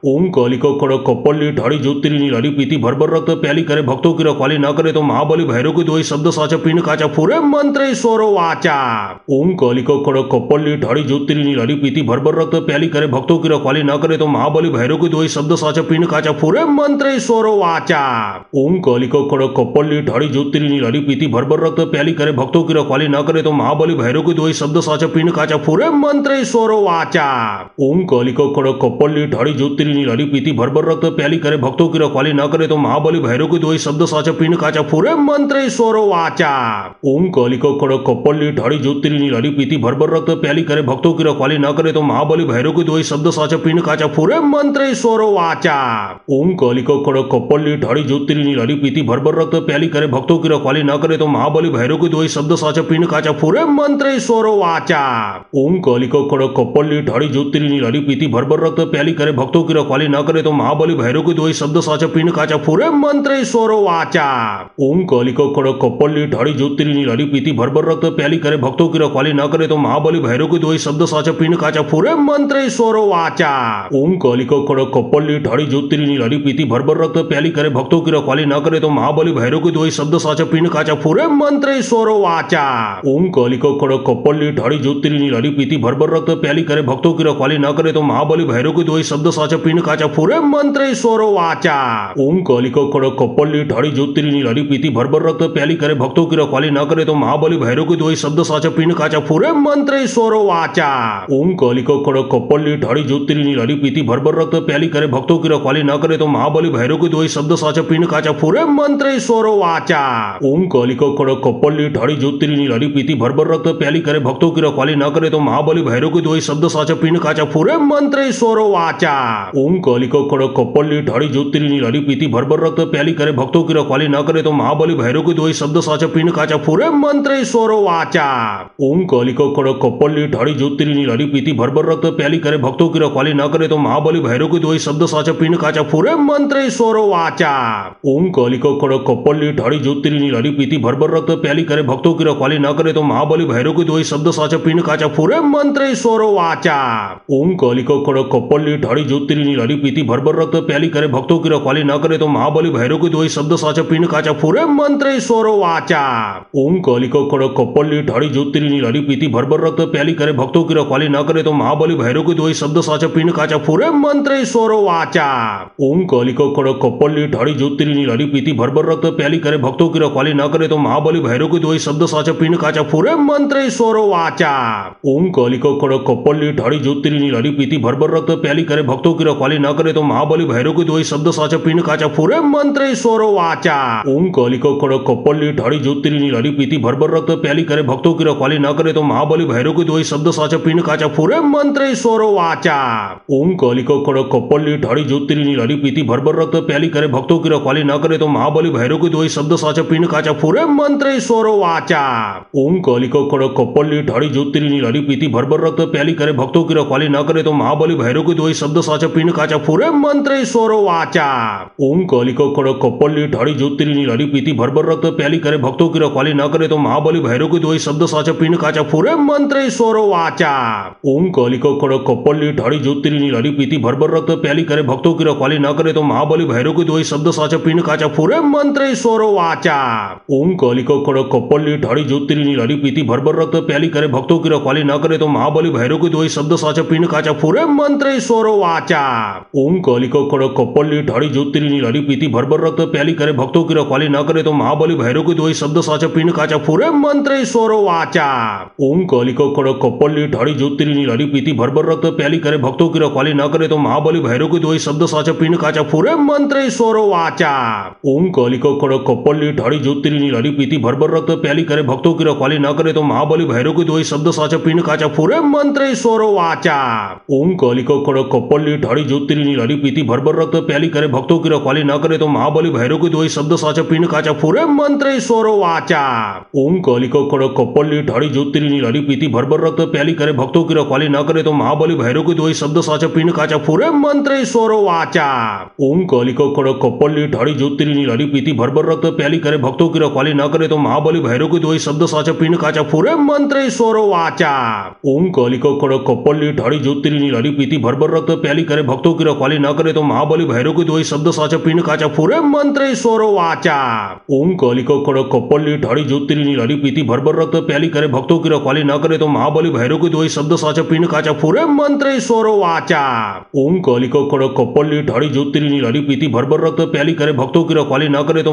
ओम कालिका कड़क कपल्ली ठाड़ी ज्योतिरिनी लाली पीती भरभर रक्त प्याली करे भक्तों की रखवाली न करे तो महाबली भैरव के दोई शब्द साचा पिंड काचा फुरे मंत्र स्वरो वाचा। ओम कालिका कड़क कपल्ली ठाड़ी ज्योतिरिनी लाली पीती भरभर रक्त प्याली करे भक्तों की रखवाली न करे तो महाबली भैरव के दोई शब्द साचा पिंड काचा फुरे मंत्र स्वरो वाचा। ओम कालिका कड़क कपल्ली कपल्ली ठाड़ी ज्योतिरिनी लारी पीती भर रक्त प्याली करे भक्तों की रखवाली ना करे तो महाबली भैरव की दोई शब्द साचा पिंड काचा फूरे मंत्र स्वरो वाचा। ओम कालिका खड़क कपल्ली ठाड़ी ज्योतिरिनी लारी पीती भर रक्त प्याली करे भक्तों की रखवाली ना करे तो महाबली भैरव की दोई शब्द साचा पिंड काचा फूरे मंत्र स्वरो वाचा। ओम कालिका खड़क कपल्ली ठाड़ी ज्योतिरिनी लारी पीती भर रक्त प्याली करे भक्तों की रखवाली ना करे तो महाबली भैरव की दोई शब्द साचा पिंड काचा फूरे मंत्र स्वरो वाचा। ओम कालिका खड़क कपल्ली ठाड़ी ज्योतिरिनी लारी पीती भर रक्त प्याली करे भक्तों की रखवाली ना करे तो महाबली भैरव की दोई शब्द साचा पिंड काचा फूरे मंत्र स्वरो वाचा। ओम कालिका खड़क कपल्ली ठाड़ी ज्योतिरिनी लारी पीती भर रक्त प्याली करे भक्तों की रखवाली ना करे तो महाबली भैरव की दोई शब्द साचा पिंड काचा फूरे मंत्र स्वरो वाचा। ओम कालिका खड़क कपल्ली ठाड़ी ज्योतिरिनी लारी पीती भर रक्त प्याली करे भक्तों की रखवाली ना करे तो महाबली भैरव की दोई शब्द साचा पिंड काचा फूरे मंत्र स्वरो वाचा। ओम कालिका खड़क कपल्ली ठाड़ी ज्योतिरिनी लारी पीती भर रक्त प्याली करे भक्तों की रखवाली ना करे तो महाबली भैरव की दोई शब्द साचा पिंड काचा फूरे मंत्र स्वरो वाचा। ओम कालिका खड़क कपल्ली ठाड़ी ज्योतिरिनी लारी पीती भर रक्त प्याली करे भक्तों की रखवाली ना करे तो महाबली भैरव की दोई शब्द साचा पिंड काचा फूरे मंत्र स्वरो वाचा। ओम कालिका खड़क कपल्ली ठाड़ी ज्योतिरिनी लारी पीती भर रक्त प्याली करे भक्तों की रखवाली ना करे तो महाबली भैरव की दोई शब्द साचा पिंड काचा फूरे मंत्र स्वरो वाचा। ओम कालिका खड़क कपल्ली ठाड़ी ज्योतिरिनी लारी पीती भर रक्त प्याली करे भक्तों की रखवाली ना करे तो महाबली भैरव की दोई शब्द साचा पिंड काचा फूरे मंत्र स्वरो वाचा। ओम कालिका खड़क कपल्ली ठाड़ी ज्योतिरिनी लारी पीती भर रक्त प्याली करे भक्तों की रखवाली ना करे तो महाबली भैरव की दोई शब्द साचा पिंड काचा फूरे मंत्र स्वरो वाचा। ओम कालिका खड़क कपल्ली ठाड़ी ज्योतिरिनी लारी पीती भर रक्त प्याली करे भक्तों की रखवाली ना करे तो महाबली भैरव की दोई शब्द साचा पिंड काचा फूरे मंत्र स्वरो वाचा। ओम कालिका खड़क कपल्ली ठाड़ी ज्योतिरिनी लारी पीती भर रक्त प्याली करे भक्तों की रखवाली ना करे तो महाबली भैरव की दोई शब्द साचा पिंड काचा फूरे मंत्र स्वरो वाचा। ओम कालिका खड़क कपल्ली ठाड़ी ज्योतिरिनी लारी पीती भर रक्त प्याली करे भक्तों की रखवाली ना करे तो महाबली भैरव की दोई शब्द साचा पिंड काचा फूरे मंत्र स्वरो वाचा। ओम कालिका खड़क कपल्ली ठाड़ी ज्योतिरिनी लारी पीती भर रक्त प्याली करे भक्तों की रखवाली ना करे तो महाबली भैरव की दोई शब्द साचा पिंड काचा फूरे मंत्र स्वरो वाचा। ओम कालिका खड़क कपल्ली ठाड़ी ज्योतिरिनी लारी पीती भर रक्त प्याली करे भक्तों की रखवाली ना करे तो महाबली भैरव की दोई शब्द साचा पिंड काचा फूरे मंत्र स्वरो वाचा। ओम कालिका खड़क कपल्ली ठाड़ी ज्योतिरिनी लारी पीती भर रक्त प्याली करे भक्तों की रखवाली ना करे तो महाबली भैरव की दोई शब्द साचा पिंड काचा फूरे मंत्र स्वरो वाचा। ओम कालिका खड़क कपल्ली ठाड़ी ज्योतिरिनी लारी पीती भर रक्त प्याली करे भक्तों की रखवाली ना करे तो महाबली भैरव की दोई शब्द साचा पिंड काचा फूरे मंत्र स्वरो वाचा। ओम कालिका खड़क कपल्ली ठाड़ी ज्योतिरिनी लारी पीती भर रक्त प्याली करे भक्तों की रखवाली ना करे तो महाबली भैरव की दोई शब्द साचा पिंड काचा फूरे मंत्र स्वरो वाचा। ओम कालिका खड़क कपल्ली ठाड़ी ज्योतिरिनी लारी पीती भर रक्त प्याली करे भक्तों की रखवाली ना करे तो महाबली भैरव की दोई शब्द साचा पिंड काचा फूरे मंत्र स्वरो वाचा। ओम कालिका खड़क कपल्ली ठाड़ी ज्योतिरिनी लारी पीती भर रक्त प्याली करे भक्तों की रखवाली ना करे तो महाबली भैरव की दोई शब्द साचा पिंड काचा फूरे मंत्र स्वरो वाचा। ओम कालिका खड़क कपल्ली ठाड़ी ज्योतिरिनी लारी पीती भर रक्त प्याली करे भक्तों की रखवाली ना करे तो महाबली भैरव की दोई शब्द साचा पिंड काचा फूरे मंत्र स्वरो वाचा। ओम कालिका खड़क कपल्ली ठाड़ी ज्योतिरिनी लारी पीती भर रक्त प्याली करे भक्तों की रखवाली ना करे तो महाबली भैरव की दोई शब्द साचा पिंड काचा फूरे मंत्र स्वरो वाचा। ओम कालिका खड़क कपल्ली ठाड़ी ज्योतिरिनी लारी पीती भर रक्त प्याली करे भक्तों की रखवाली ना करे तो महाबली भैरव की दोई शब्द साचा पिंड काचा फूरे मंत्र स्वरो वाचा। ओम कालिका खड़क कपल्ली ठाड़ी ज्योतिरिनी लारी पीती भर रक्त प्याली करे भक्तों की रखवाली ना करे तो महाबली भैरव की दोई शब्द साचा पिंड काचा फूरे मंत्र स्वरो वाचा। ओम कालिका खड़क कपल्ली ठाड़ी ज्योतिरिनी लारी पीती भर रक्त प्याली करे भक्तों की रखवाली ना करे तो महाबली भैरव की दोई शब्द साचा पिंड काचा फूरे मंत्र स्वरो वाचा। ओम कालिका खड़क कपल्ली ठाड़ी ज्योतिरिनी लारी पीती भर रक्त प्याली करे भक्तों की रखवाली ना करे तो महाबली भैरव की दोई शब्द साचा पिंड काचा फूरे मंत्र स्वरो वाचा। ओम कालिका खड़क कपल्ली ठाड़ी ज्योतिरिनी लारी पीती भर रक्त प्याली करे भक्तों की रखवाली ना करे तो महाबली भैरव की दोई शब्द साचा पिंड काचा फूरे मंत्र स्वरो वाचा। ओम कालिका खड़क कपल्ली ठाड़ी ज्योतिरिनी लारी पीती भर रक्त प्याली करे भक्तों की रखवाली ना करे तो महाबली भैरव की दोई शब्द साचा पिंड काचा फूरे मंत्र स्वरो वाचा। ओम कालिका खड़क कपल्ली ठाड़ी ज्योतिरिनी लारी पीती भर रक्त प्याली करे भक्तों की रखवाली ना करे तो महाबली भैरव की दोई शब्द साचा पिंड काचा फूरे मंत्र स्वरो वाचा। ओम कालिका खड़क कपल्ली ठाड़ी ज्योतिरिनी लारी पीती भर रक्त प्याली करे भक्तों की रखवाली ना करे तो महाबली भैरव की दोई शब्द साचा पिंड काचा फूरे मंत्र स्वरो वाचा। ओम कालिका खड़क कपल्ली ठाड़ी ज्योतिरिनी लारी पीती भर रक्त प्याली करे भक्तों की रखवाली ना करे तो महाबली भैरव की दोई शब्द साचा पिंड काचा फूरे मंत्र स्वरो वाचा। ओम कालिका खड़क कपल्ली ठाड़ी ज्योतिरिनी लारी पीती भर रक्त प्याली करे भक्तों की रखवाली ना करे तो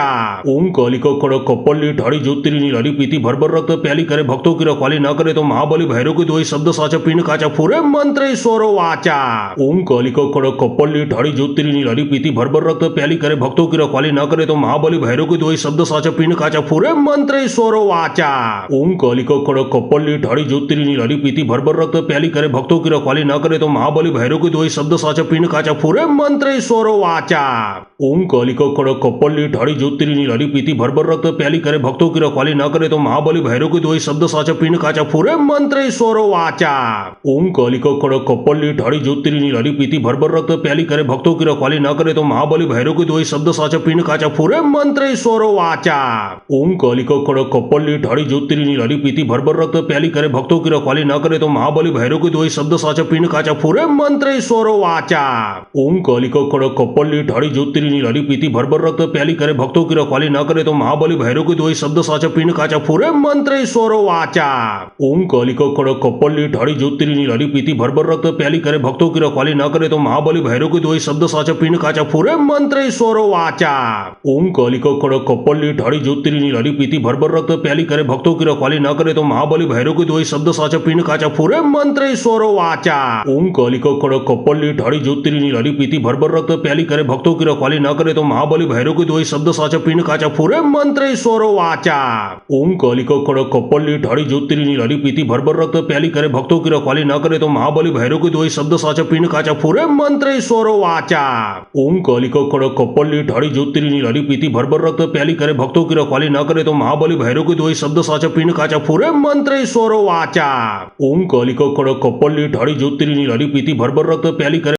वाचा। ओम कालिका खड़क कपल्ली ढाड़ी ज्योतिरिनी लाली पीती भर रक्त प्याली करे भक्तों की रखवाली न करे तो महाबली भैरव की दोई शब्द साचा पिंड काचा फुरे मंत्र ईश्वर वाचा। ओम कालिका खड़क कपल्ली ढाड़ी ज्योतिरिनी लाली पीती भर रक्त प्याली करे भक्तों की रखवाली न करे तो महाबली भैरव की दोई शब्द साचा पिंड काचा फुरे मंत्र ईश्वर वाचा। ओम कालिका कड़क कपल्ली ढाड़ी ज्योतिरिनी लड़ी पीती भर रक्त प्याली करे भक्तों की रखवाली न करे तो महाबली भैरव की दोई शब्द साचा पिंड काचा फुरे मंत्र ईश्वरो वाचा। ओम कालिका कड़क कपल्ली ढाड़ी ज्योतिरिनी लड़ी पीती भर रक्त प्याली करे भक्तों की रखवाली न करे तो महाबली भैरव की दोई शब्द साचा पिंड काचा फुरे मंत्र ईश्वरो वाचा। ओम कालिका कड़क कपल्ली ढाड़ी ज्योतिरिनी लड़ी पीती भर रक्त प्याली करे भक्तों की रखवाली न करे तो महाबली भैरव की दोई शब्द साचा पिंड काचा फुरे मंत्र ईश्वरो वाचा। ओम कालिका कड़क कपल्ली ढाड़ी ज्योतिरिनी लड़ी पीती भर रक्त प्याली करे भक्तों की रखवाली न करे तो महाबली भैरव की दोई शब्द साचा पिंड काचा फुरे मंत्र ईश्वरो वाचा। ओम कालिका कड़क कपल्ली ढाड़ी ज्योतिरिनी लड़ी पीती भर रक्त प्याली करे भक्तों की रखवाली न करे तो महाबली भैरव की दोई शब्द साचा पिंड काचा फुरे मंत्र ईश्वरो वाचा। ओम कालिका कड़क कपल्ली ढाड़ी ज्योतिरिनी लड़ी पीती भर रक्त प्याली करे भक्तों की रखवाली न करे तो महाबली भैरव की दोई शब्द साचा पिंड काचा फुरे मंत्र ईश्वरो वाचा। ओम कालिका कड़क कपल्ली ढाड़ी ज्योतिरिनी लड़ी पीती भर रक्त प्याली करे भक्तों की रखवाली न करे तो महाबली भैरव की दोई शब्द साचा पिंड काचा फुरे मंत्र ईश्वरो वाचा। ओम कालिका कड़क कपल्ली ढाड़ी ज्योतिरिनी लड़ी पीती भर रक्त प्याली करे भक्तों की रखवाली न करे तो महाबली भैरव की दोई शब्द साचा पिंड काचा फुरे मंत्र ईश्वरो वाचा। ओम कालिका कड़क कपल्ली ढाड़ी ज्योतिरिनी लड़ी पीती भर रक्त प्याली करे भक्तों की रखवाली न करे तो महाबली भैरव की दोई शब्द साचा पिंड काचा फुरे मंत्र ईश्वरो वाचा। ओम कालिका कड़क कपल्ली ढाड़ी ज्योतिरिनी लड़ी पीती भर रक्त प्याली करे भक्तों की रखवाली न करे तो महाबली भैरव की दोई शब्द साचा पिंड काचा फुरे मंत्र ईश्वरो वाचा। ओम कालिका कड़क कपल्ली ढाड़ी ज्योतिरिनी लड़ी पीती भर रक्त प्याली करे